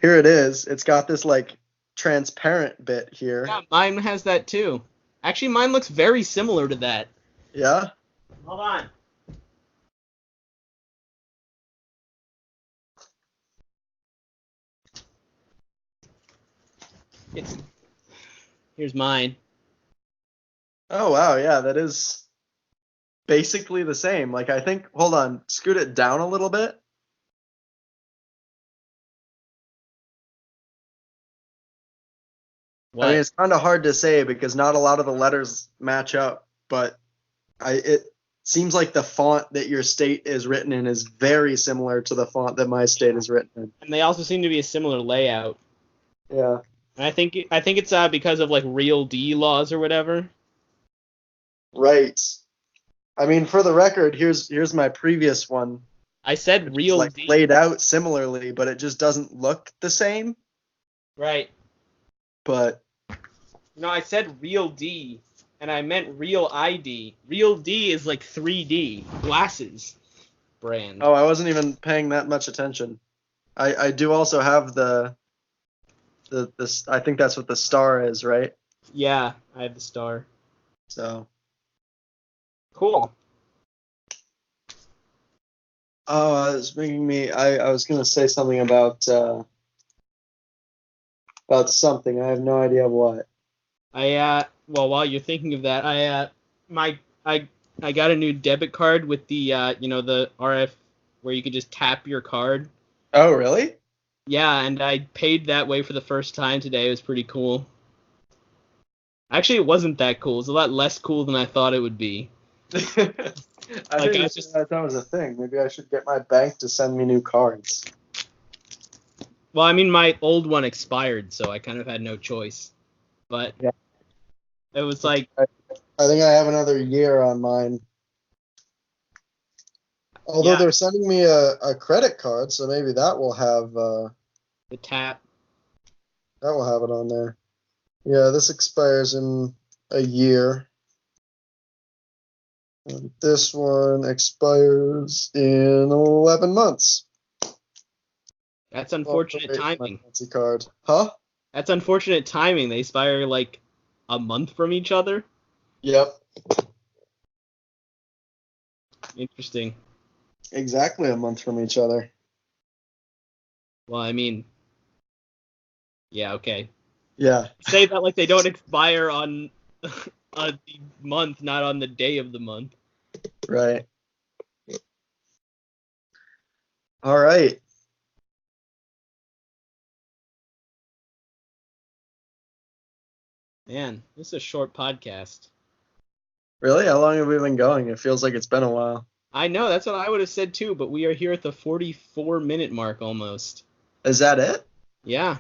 Speaker 2: here it is. It's got this like transparent bit here.
Speaker 1: Yeah, mine has that too. Actually, mine looks very similar to that.
Speaker 2: Yeah.
Speaker 1: Hold on. It's Here's mine.
Speaker 2: Oh wow, yeah, that is basically the same. Like I think, hold on, scoot it down a little bit. I mean,
Speaker 1: What?
Speaker 2: it's kind of hard to say because not a lot of the letters match up, but it seems like the font that your state is written in is very similar to the font that my state is written in.
Speaker 1: And they also seem to be a similar layout.
Speaker 2: Yeah.
Speaker 1: And I think it's because of like real D laws or whatever.
Speaker 2: Right. I mean, for the record, here's my previous one.
Speaker 1: I said
Speaker 2: It's
Speaker 1: real
Speaker 2: like
Speaker 1: D.
Speaker 2: laid out similarly, but it just doesn't look the same.
Speaker 1: Right.
Speaker 2: But
Speaker 1: No, I said real D, and I meant real ID. Real D is like 3D glasses brand.
Speaker 2: oh, I wasn't even paying that much attention. I do also have the I think that's what the star is, right?
Speaker 1: Yeah, I have the star.
Speaker 2: So
Speaker 1: Cool.
Speaker 2: oh, it's making me. I was gonna say something about something. I have no idea what.
Speaker 1: Well, while you're thinking of that, my I got a new debit card with the RF where you could just tap your card.
Speaker 2: Oh, really?
Speaker 1: Yeah, and I paid that way for the first time today. It was pretty cool. Actually, it wasn't that cool. It was a lot less cool than I thought it would be.
Speaker 2: I
Speaker 1: Like
Speaker 2: didn't
Speaker 1: I
Speaker 2: even
Speaker 1: just
Speaker 2: realize that was a thing. Maybe I should get my bank to send me new cards.
Speaker 1: Well, I mean, my old one expired, so I kind of had no choice. But
Speaker 2: Yeah.
Speaker 1: it was like
Speaker 2: I think I have another year on mine. Although
Speaker 1: yeah,
Speaker 2: they're sending me a credit card, so maybe that will have
Speaker 1: the tap.
Speaker 2: it on there. Yeah, this expires in a year. And this one expires in 11 months.
Speaker 1: That's
Speaker 2: Well,
Speaker 1: unfortunate
Speaker 2: wait for my
Speaker 1: timing.
Speaker 2: fancy card. Huh?
Speaker 1: That's unfortunate timing. They expire like a month from each other.
Speaker 2: Yep.
Speaker 1: Interesting.
Speaker 2: Exactly a month from each other.
Speaker 1: Well, I mean, yeah, okay.
Speaker 2: Yeah.
Speaker 1: Say that like they don't expire on the month, not on the day of the month.
Speaker 2: Right. All right.
Speaker 1: Man, this is a short podcast.
Speaker 2: Really? How long have we been going? It feels like it's been a while.
Speaker 1: I know, that's what I would have said too, but we are here at the 44-minute mark almost.
Speaker 2: Is that it?
Speaker 1: Yeah.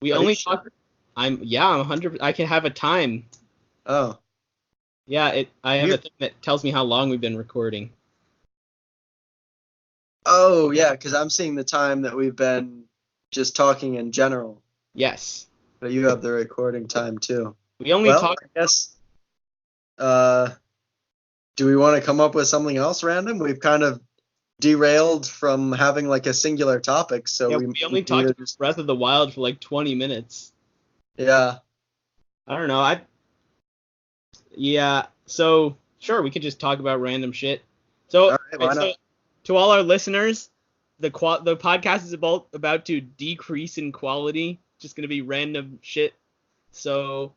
Speaker 1: We
Speaker 2: Are you
Speaker 1: only
Speaker 2: sure?
Speaker 1: talk. I'm 100. I can have a time.
Speaker 2: Oh.
Speaker 1: Yeah, I have
Speaker 2: You
Speaker 1: a thing that tells me how long we've been recording.
Speaker 2: Oh, yeah, because I'm seeing the time that we've been just talking in general.
Speaker 1: Yes.
Speaker 2: But you have the recording time too.
Speaker 1: We only
Speaker 2: Well,
Speaker 1: talk.
Speaker 2: I guess do we want to come up with something else random? We've kind of derailed from having like a singular topic, so
Speaker 1: Yeah,
Speaker 2: we
Speaker 1: we only
Speaker 2: can
Speaker 1: talked
Speaker 2: either
Speaker 1: about
Speaker 2: just
Speaker 1: Breath of the Wild for like 20 minutes.
Speaker 2: yeah.
Speaker 1: I don't know. Yeah. So sure, we could just talk about random shit. So,
Speaker 2: All right, why not?
Speaker 1: to all our listeners, the podcast is about to decrease in quality. Just gonna be random shit. So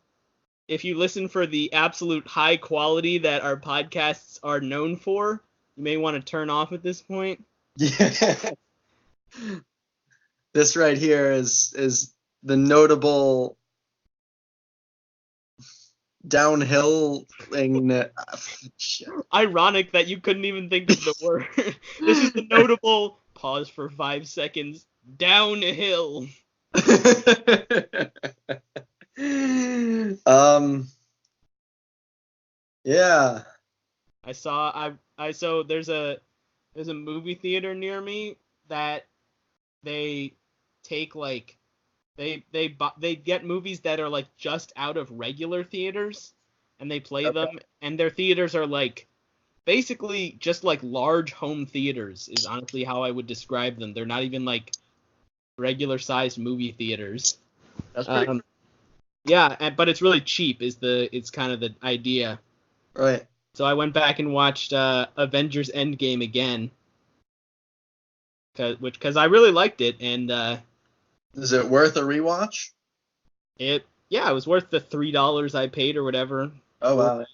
Speaker 1: if you listen for the absolute high quality that our podcasts are known for, you may want to turn off at this point.
Speaker 2: Yeah. This right here is the notable downhill thing. Shit.
Speaker 1: Ironic that you couldn't even think of the word. This is the notable pause for 5 seconds. Downhill.
Speaker 2: Yeah.
Speaker 1: So there's a movie theater near me that they take like they get movies that are like just out of regular theaters and they play
Speaker 2: Okay.
Speaker 1: them, and their theaters are like basically just like large home theaters is honestly how I would describe them. They're not even like regular sized movie theaters.
Speaker 2: That's pretty
Speaker 1: Yeah, but it's really cheap it's kind of the idea.
Speaker 2: right.
Speaker 1: So I went back and watched Avengers Endgame again, because I really liked it, and
Speaker 2: Is it worth a rewatch?
Speaker 1: it was worth the $3 I paid or whatever.
Speaker 2: Oh wow.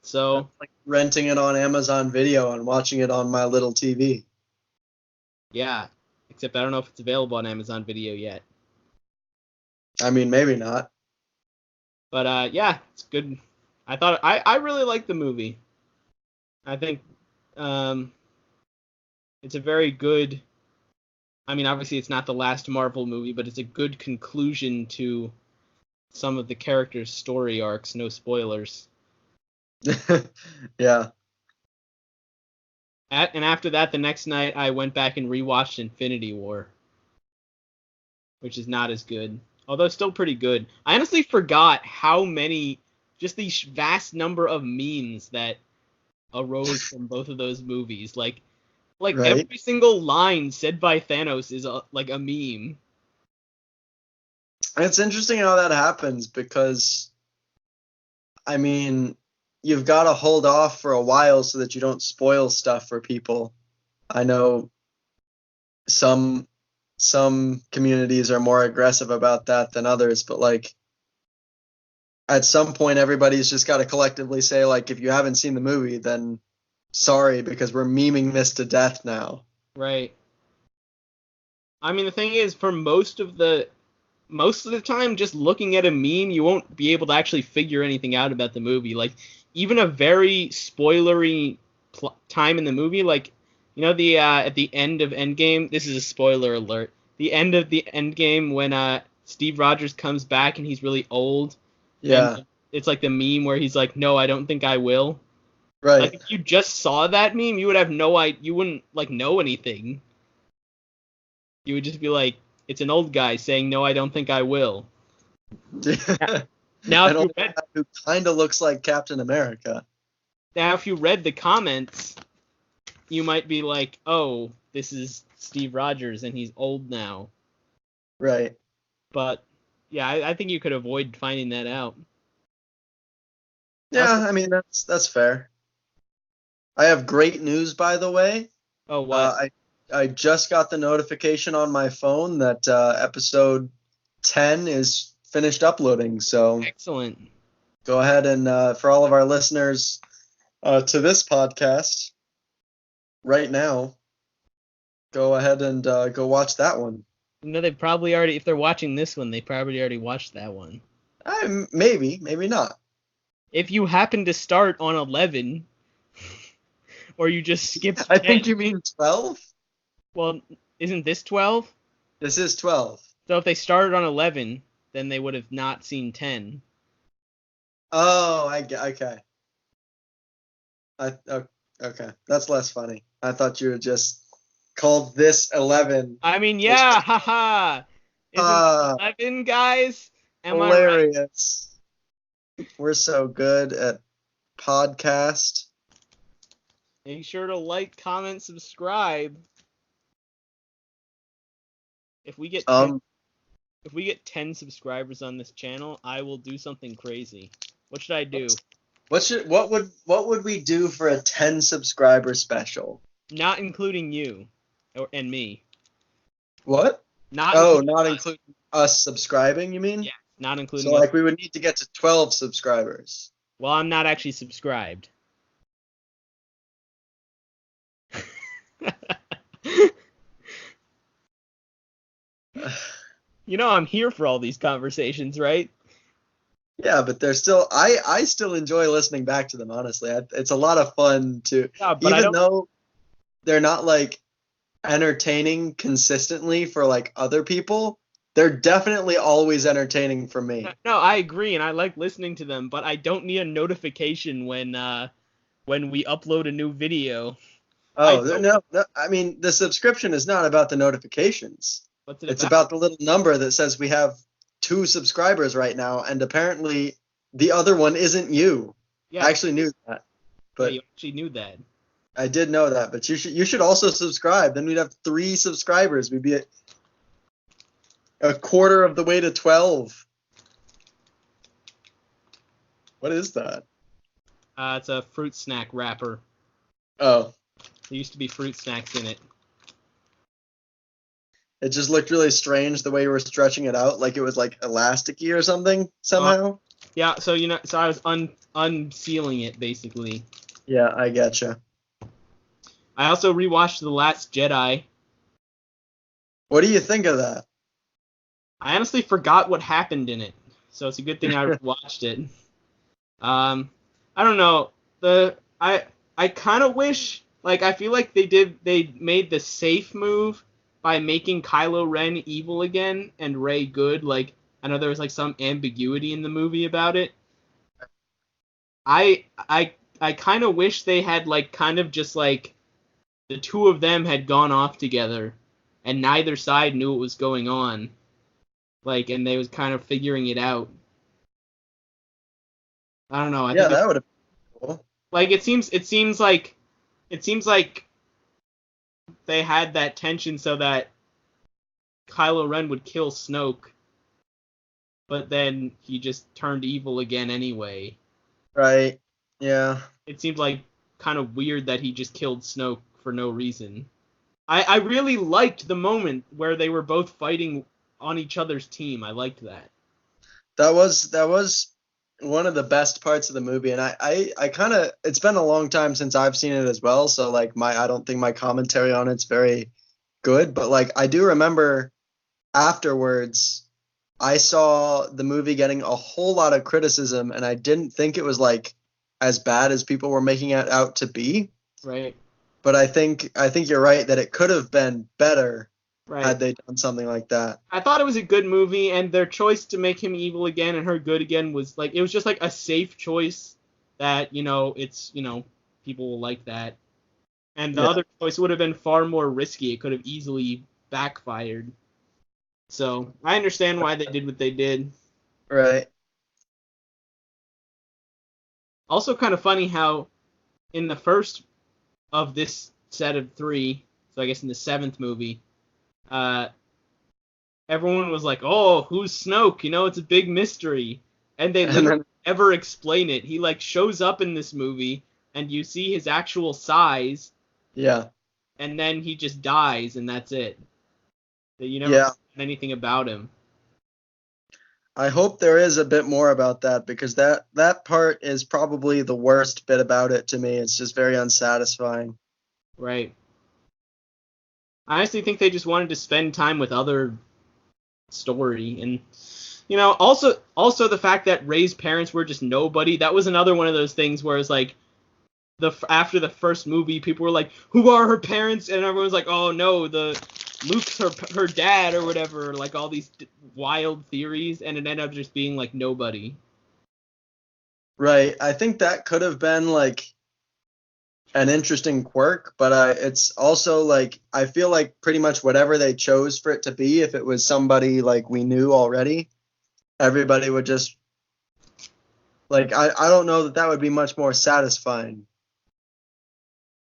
Speaker 1: So
Speaker 2: That's like renting it on Amazon Video and watching it on my little TV.
Speaker 1: yeah, except I don't know if it's available on Amazon Video yet.
Speaker 2: I mean, maybe not.
Speaker 1: But yeah, it's good. I really like the movie. I think it's a very good. I mean, obviously it's not the last Marvel movie, but it's a good conclusion to some of the characters' story arcs. No spoilers.
Speaker 2: Yeah.
Speaker 1: And after that, the next night I went back and rewatched Infinity War, which is not as good, although still pretty good. I honestly forgot how many, just the vast number of memes that arose from both of those movies. Like
Speaker 2: Right.
Speaker 1: every single line said by Thanos is like a meme.
Speaker 2: It's interesting how that happens because, I mean, you've got to hold off for a while so that you don't spoil stuff for people. I know some communities are more aggressive about that than others, but like at some point everybody's just got to collectively say, like, if you haven't seen the movie, then sorry, because we're memeing this to death now.
Speaker 1: Right. I mean, the thing is, for most of the time, just looking at a meme, you won't be able to actually figure anything out about the movie. Like, even a very spoilery time in the movie, like, you know, the at the end of Endgame, this is a spoiler alert. The end of the Endgame when Steve Rogers comes back and he's really old.
Speaker 2: Yeah.
Speaker 1: And it's like the meme where he's like, "No, I don't think I will."
Speaker 2: Right.
Speaker 1: Like, if you just saw that meme, you would have no idea. You wouldn't like know anything. You would just be like, "It's an old guy saying, no, I don't think I will." Now,
Speaker 2: An old guy who kind of looks like Captain America.
Speaker 1: Now, if you read the comments, you might be like, "Oh, this is Steve Rogers, and he's old now."
Speaker 2: Right.
Speaker 1: But yeah, I think you could avoid finding that out.
Speaker 2: Yeah, I mean that's fair. I have great news, by the way.
Speaker 1: Oh, what?
Speaker 2: I just got the notification on my phone that episode 10 is finished uploading. So
Speaker 1: Excellent.
Speaker 2: go ahead and for all of our listeners to this podcast right now, go ahead and go watch that one.
Speaker 1: You know, they probably already, if they're watching this one, they probably already watched that one.
Speaker 2: Maybe not.
Speaker 1: If you happen to start on 11, or you just skipped 10.
Speaker 2: I think you mean 12?
Speaker 1: Well, isn't this 12?
Speaker 2: This is 12.
Speaker 1: So if they started on 11, then they would have not seen 10.
Speaker 2: Oh, okay. Okay. That's less funny. I thought you had just called this 11.
Speaker 1: I mean, yeah, haha. Isn't 11, guys? Am
Speaker 2: hilarious.
Speaker 1: I right?
Speaker 2: We're so good at podcast.
Speaker 1: Make sure to like, comment, subscribe. If we get 10 subscribers on this channel, I will do something crazy. What should I do?
Speaker 2: What would we do for a 10 subscriber special?
Speaker 1: Not including you and me.
Speaker 2: What?
Speaker 1: Not
Speaker 2: including us subscribing, you mean?
Speaker 1: Yeah, not including
Speaker 2: So like we would need to get to 12 subscribers.
Speaker 1: Well, I'm not actually subscribed. I'm here for all these conversations, right?
Speaker 2: Yeah, but they're still. I still enjoy listening back to them. Honestly, it's a lot of fun to,
Speaker 1: Yeah, but I
Speaker 2: even
Speaker 1: don't.
Speaker 2: though they're not like entertaining consistently for like other people. They're definitely always entertaining for me.
Speaker 1: No, I agree, and I like listening to them, but I don't need a notification when we upload a new video. I
Speaker 2: Oh,
Speaker 1: don't.
Speaker 2: no, I mean, the subscription is not about the notifications.
Speaker 1: What's it
Speaker 2: It's
Speaker 1: about?
Speaker 2: about the little number that says we have 2 subscribers right now, and apparently the other one isn't you.
Speaker 1: Yeah,
Speaker 2: I actually knew that,
Speaker 1: yeah,
Speaker 2: but
Speaker 1: you actually knew that.
Speaker 2: I did know that. But you should also subscribe. Then we'd have 3 subscribers. We'd be at a quarter of the way to 12. What is that?
Speaker 1: It's a fruit snack wrapper.
Speaker 2: Oh,
Speaker 1: There used to be fruit snacks in it.
Speaker 2: it just looked really strange the way you were stretching it out, like it was like elasticy or something somehow.
Speaker 1: Yeah, so so I was unsealing it basically.
Speaker 2: Yeah, I getcha.
Speaker 1: I also rewatched The Last Jedi.
Speaker 2: What do you think of that?
Speaker 1: I honestly forgot what happened in it, so it's a good thing I watched it. I don't know. I kind of wish, like, I feel like they made the safe move by making Kylo Ren evil again and Rey good. Like, I know there was like some ambiguity in the movie about it. I kind of wish they had like kind of just like the two of them had gone off together and neither side knew what was going on. Like, and they was kind of figuring it out. I don't know. I
Speaker 2: Yeah,
Speaker 1: think
Speaker 2: that would have been cool.
Speaker 1: like it seems like they had that tension so that Kylo Ren would kill Snoke, but then he just turned evil again anyway.
Speaker 2: Right. Yeah.
Speaker 1: It seemed like kind of weird that he just killed Snoke for no reason. I really liked the moment where they were both fighting on each other's team. I liked that.
Speaker 2: That was one of the best parts of the movie, and I kind of, it's been a long time since I've seen it as well, so like I don't think my commentary on it's very good, but like I do remember afterwards I saw the movie getting a whole lot of criticism, and I didn't think it was like as bad as people were making it out to be.
Speaker 1: Right.
Speaker 2: But I think you're right that it could have been better
Speaker 1: Right.
Speaker 2: had they done something like that.
Speaker 1: I thought it was a good movie, and their choice to make him evil again and her good again was like it was just like a safe choice that it's people will like that. And the
Speaker 2: Yeah.
Speaker 1: other choice would have been far more risky. It could have easily backfired. So I understand why they did what they did.
Speaker 2: Right.
Speaker 1: Also, kind of funny how in the first of this set of 3, so I guess in the 7th movie, everyone was like, "Oh, who's Snoke? It's a big mystery," and they
Speaker 2: And
Speaker 1: literally
Speaker 2: then
Speaker 1: never explain it. He like shows up in this movie, and you see his actual size,
Speaker 2: yeah.
Speaker 1: and then he just dies, and that's it. You never
Speaker 2: Yeah.
Speaker 1: find anything about him.
Speaker 2: I hope there is a bit more about that, because that part is probably the worst bit about it to me. It's just very unsatisfying.
Speaker 1: Right. I honestly think they just wanted to spend time with other story, and also the fact that Rey's parents were just nobody. That was another one of those things where it's like after the first movie, people were like, "Who are her parents?" And everyone's like, "Oh no, Luke's her dad or whatever." Like all these wild theories, and it ended up just being like nobody.
Speaker 2: Right. I think that could have been like an interesting quirk, but it's also like I feel like pretty much whatever they chose for it to be, if it was somebody like we knew already, everybody would just like I don't know that would be much more satisfying.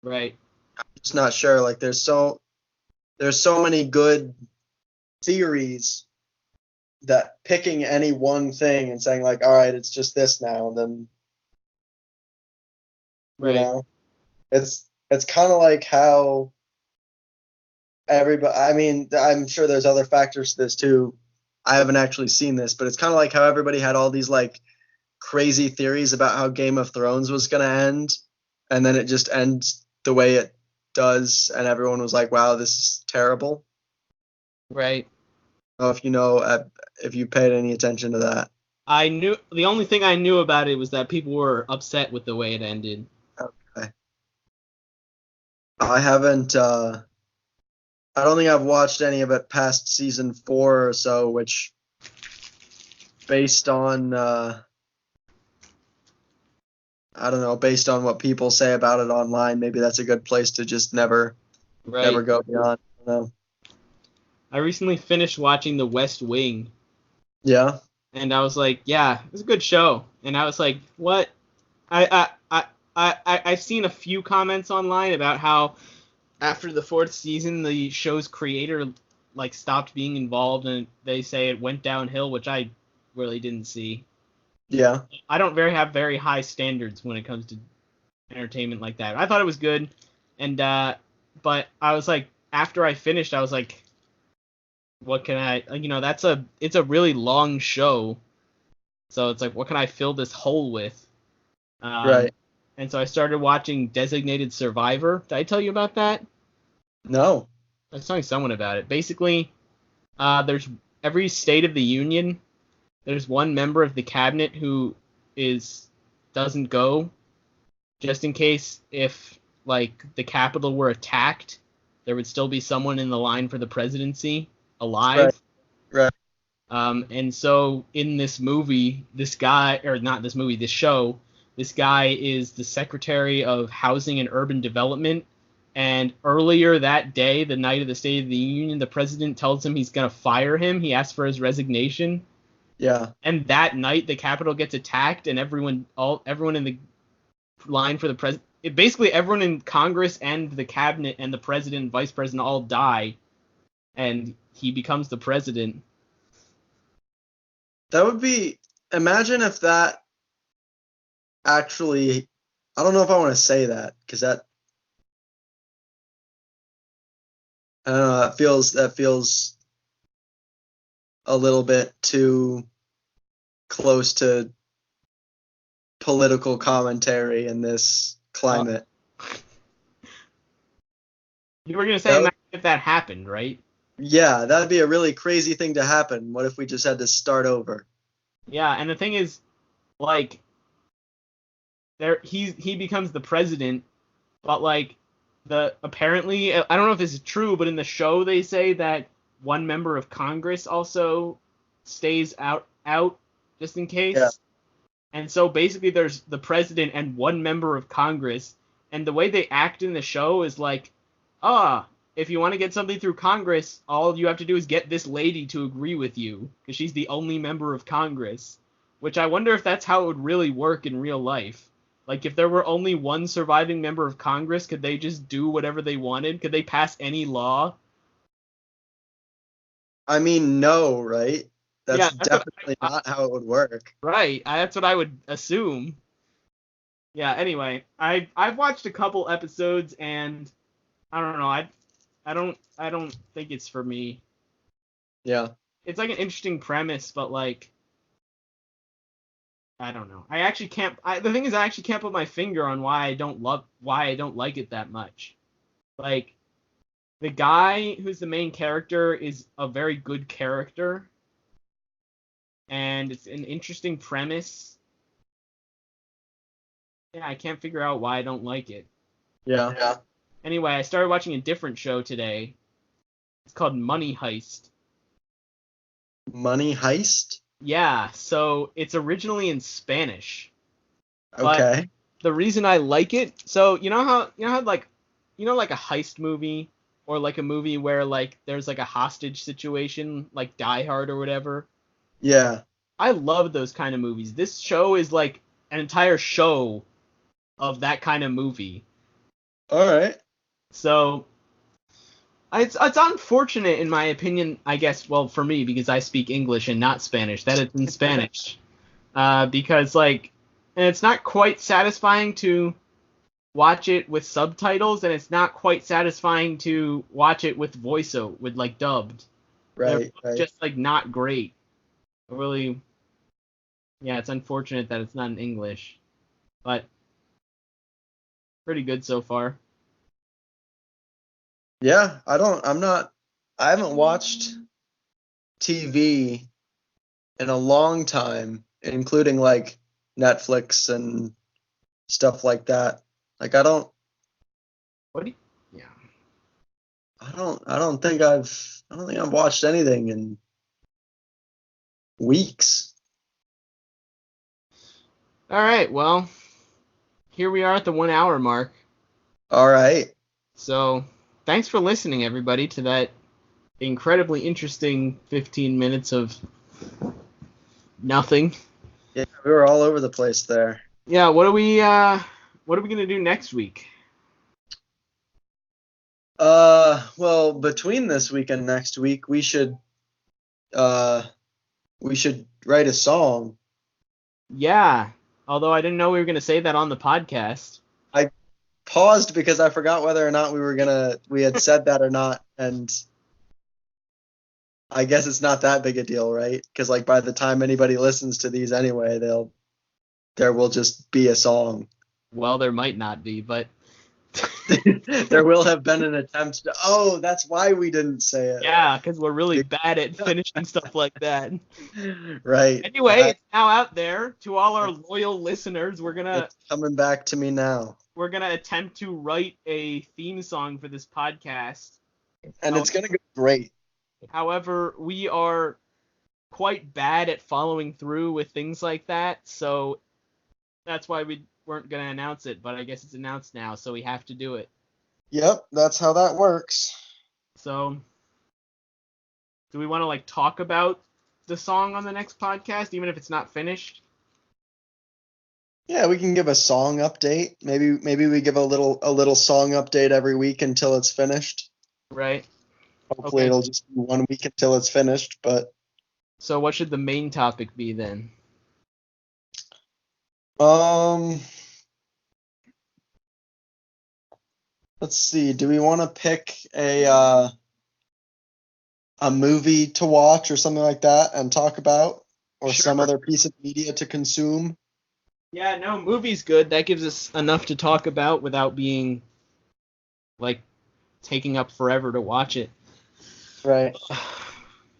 Speaker 1: Right.
Speaker 2: I'm just not sure. Like there's so many good theories that picking any one thing and saying like, all right, it's just this now, and then you
Speaker 1: Right.
Speaker 2: know, it's kind of like how everybody. I mean, I'm sure there's other factors to this too. I haven't actually seen this, but it's kind of like how everybody had all these like crazy theories about how Game of Thrones was going to end, and then it just ends the way it does, and everyone was like, "Wow, this is terrible."
Speaker 1: Right.
Speaker 2: I don't know if you know, if you paid any attention to that.
Speaker 1: I knew the only thing I knew about it was that people were upset with the way it ended.
Speaker 2: Okay. I haven't. I don't think I've watched any of it past season 4 or so, which, based on I don't know, based on what people say about it online, maybe that's a good place to just never
Speaker 1: Right.
Speaker 2: go beyond. I don't know.
Speaker 1: I recently finished watching The West Wing,
Speaker 2: Yeah.
Speaker 1: and I was like, yeah, it was a good show. And I was like, what? I've seen a few comments online about how after the 4th season, the show's creator like stopped being involved, and they say it went downhill, which I really didn't see.
Speaker 2: Yeah.
Speaker 1: I don't have very high standards when it comes to entertainment like that. I thought it was good, and but I was like, after I finished, I was like, what can I? It's a really long show, so it's like, what can I fill this hole with?
Speaker 2: Right.
Speaker 1: And so I started watching Designated Survivor. Did I tell you about that?
Speaker 2: No.
Speaker 1: I was telling someone about it. Basically, there's every state of the union. There's one member of the cabinet who doesn't go, just in case if like the Capitol were attacked, there would still be someone in the line for the presidency
Speaker 2: Right.
Speaker 1: alive.
Speaker 2: Right.
Speaker 1: And so in this movie, this guy, or not this movie, this show, this guy is the Secretary of Housing and Urban Development. And earlier that day, the night of the State of the Union, the president tells him he's going to fire him. He asks for his resignation.
Speaker 2: Yeah.
Speaker 1: And that night, the Capitol gets attacked, and everyone in the line for the president, basically everyone in Congress and the cabinet and the president and vice president all die, and he becomes the president.
Speaker 2: That would be. Imagine if that actually. I don't know if I want to say that, because that. I don't know. That feels a little bit too close to political commentary in this climate.
Speaker 1: You were gonna say,
Speaker 2: That would,
Speaker 1: imagine if that happened, right?
Speaker 2: yeah, that'd be a really crazy thing to happen. What if we just had to start over?
Speaker 1: Yeah, and the thing is, like, he becomes the president, but like the apparently I don't know if this is true, but in the show they say that one member of Congress also stays out just in case.
Speaker 2: Yeah.
Speaker 1: And so basically there's the president and one member of Congress, and the way they act in the show is like, if you want to get something through Congress, all you have to do is get this lady to agree with you, because she's the only member of Congress. Which I wonder if that's how it would really work in real life. Like, if there were only one surviving member of Congress, could they just do whatever they wanted? Could they pass any law?
Speaker 2: I mean, no, right?
Speaker 1: Yeah,
Speaker 2: That's definitely not how it would work.
Speaker 1: right. That's what I would assume. Yeah. Anyway, I've watched a couple episodes, and I don't know. I don't think it's for me.
Speaker 2: Yeah.
Speaker 1: It's like an interesting premise, but like I don't know. I actually can't. The thing is, I actually can't put my finger on why I don't like it that much. Like, the guy who's the main character is a very good character, and it's an interesting premise. Yeah, I can't figure out why I don't like it.
Speaker 2: Yeah. Yeah.
Speaker 1: Anyway, I started watching a different show today. It's called Money Heist.
Speaker 2: Money Heist?
Speaker 1: Yeah, so it's originally in Spanish. But
Speaker 2: Okay.
Speaker 1: the reason I like it, so you know how like like a heist movie, or like a movie where like there's like a hostage situation, like Die Hard or whatever.
Speaker 2: Yeah.
Speaker 1: I love those kind of movies. This show is like an entire show of that kind of movie.
Speaker 2: All right.
Speaker 1: So it's unfortunate in my opinion, I guess. Well, for me, because I speak English and not Spanish, that it's in Spanish. Because like, and it's not quite satisfying to watch it with subtitles, and it's not quite satisfying to watch it with voiceover, with like dubbed. They're
Speaker 2: Right. Right.
Speaker 1: just like not great. Really, yeah, it's unfortunate that it's not in English, but pretty good so far.
Speaker 2: Yeah, I haven't watched TV in a long time, including like Netflix and stuff like that. Like
Speaker 1: What do you, yeah.
Speaker 2: I don't think I've watched anything in weeks.
Speaker 1: All right, well, here we are at the 1 hour mark.
Speaker 2: All right.
Speaker 1: So thanks for listening, everybody, to that incredibly interesting 15 minutes of nothing.
Speaker 2: Yeah, we were all over the place there.
Speaker 1: Yeah, what are we gonna do next week?
Speaker 2: Well, between this week and next week, uh we should write a song.
Speaker 1: Yeah, although I didn't know we were gonna say that on the podcast.
Speaker 2: I paused because I forgot whether or not we had said that or not, and I guess it's not that big a deal, right? Because like by the time anybody listens to these anyway, there will just be a song.
Speaker 1: Well, there might not be, but
Speaker 2: There will have been an attempt to. Oh, that's why we didn't say it.
Speaker 1: yeah, because we're really bad at finishing stuff like that.
Speaker 2: Right.
Speaker 1: Anyway, it's now out there to all our loyal listeners.
Speaker 2: It's coming back to me now.
Speaker 1: We're gonna attempt to write a theme song for this podcast,
Speaker 2: and it's gonna go great.
Speaker 1: However, we are quite bad at following through with things like that, so that's why we weren't gonna announce it. But I guess it's announced now, so we have to do it.
Speaker 2: Yep, that's how that works.
Speaker 1: So, do we want to like talk about the song on the next podcast, even if it's not finished?
Speaker 2: Yeah, we can give a song update. Maybe we give a little song update every week until it's finished.
Speaker 1: Right.
Speaker 2: Hopefully it'll just be 1 week until it's finished, but
Speaker 1: so what should the main topic be then?
Speaker 2: Let's see. Do we want to pick a movie to watch or something like that and talk about, or some other piece of media to consume?
Speaker 1: Yeah, no, movie's good. That gives us enough to talk about without being like taking up forever to watch it.
Speaker 2: Right.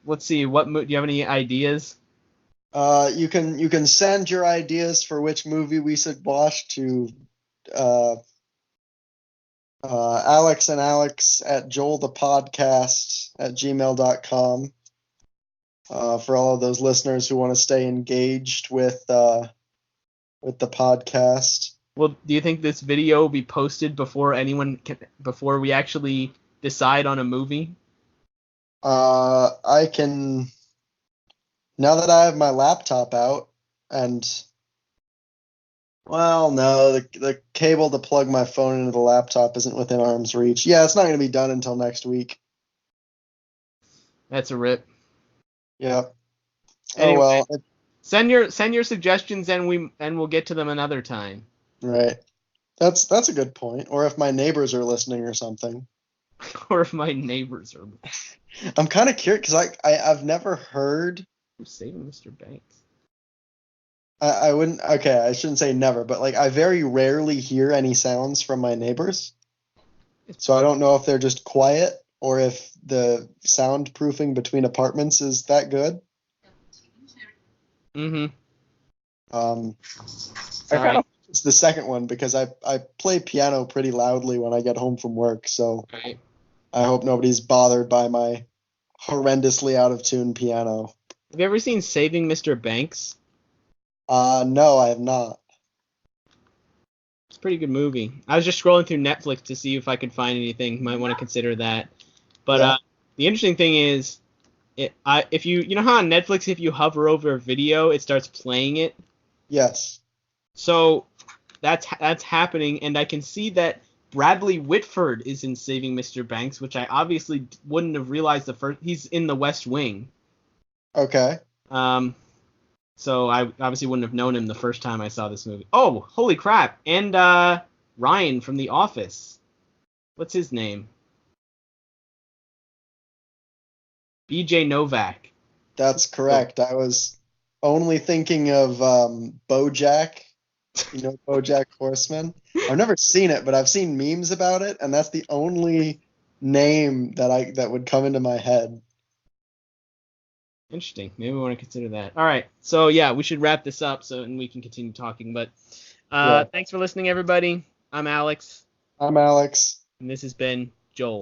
Speaker 1: Let's see. Do you have any ideas?
Speaker 2: You can send your ideas for which movie we should watch to Alex and Alex at joelthepodcast@gmail.com. For all of those listeners who want to stay engaged with the podcast.
Speaker 1: Well, do you think this video will be posted before before we actually decide on a movie?
Speaker 2: I can, now that I have my laptop out and, well, no, the cable to plug my phone into the laptop isn't within arm's reach. Yeah, it's not going to be done until next week.
Speaker 1: That's a rip.
Speaker 2: Yeah.
Speaker 1: Anyway,
Speaker 2: oh well.
Speaker 1: Send your suggestions and we'll get to them another time.
Speaker 2: Right. That's a good point. Or if my neighbors are listening or something.
Speaker 1: Or if my neighbors are.
Speaker 2: I'm kind of curious because I've never heard.
Speaker 1: Who's saving Mr. Banks?
Speaker 2: I wouldn't. Okay, I shouldn't say never, but like I very rarely hear any sounds from my neighbors. So I don't know if they're just quiet or if the soundproofing between apartments is that good.
Speaker 1: Mm-hmm.
Speaker 2: It's the second one because I play piano pretty loudly when I get home from work, so
Speaker 1: right.
Speaker 2: I hope nobody's bothered by my horrendously out of tune piano.
Speaker 1: Have you ever seen Saving Mr. Banks?
Speaker 2: No, I have not.
Speaker 1: It's a pretty good movie. I was just scrolling through Netflix to see if I could find anything. Might want to consider that. But the interesting thing is, if you know how on Netflix if you hover over a video it starts playing it.
Speaker 2: Yes.
Speaker 1: So that's happening, and I can see that Bradley Whitford is in Saving Mr. Banks, which I obviously wouldn't have realized the first. He's in The West Wing.
Speaker 2: Okay.
Speaker 1: So I obviously wouldn't have known him the first time I saw this movie. Oh, holy crap! And Ryan from The Office. What's his name? B.J. Novak.
Speaker 2: That's correct. I was only thinking of BoJack. You know BoJack Horseman? I've never seen it, but I've seen memes about it, and that's the only name that would come into my head.
Speaker 1: Interesting. Maybe we want to consider that. All right. So yeah, we should wrap this up and we can continue talking. But thanks for listening, everybody. I'm Alex.
Speaker 2: I'm Alex.
Speaker 1: And this has been Joel.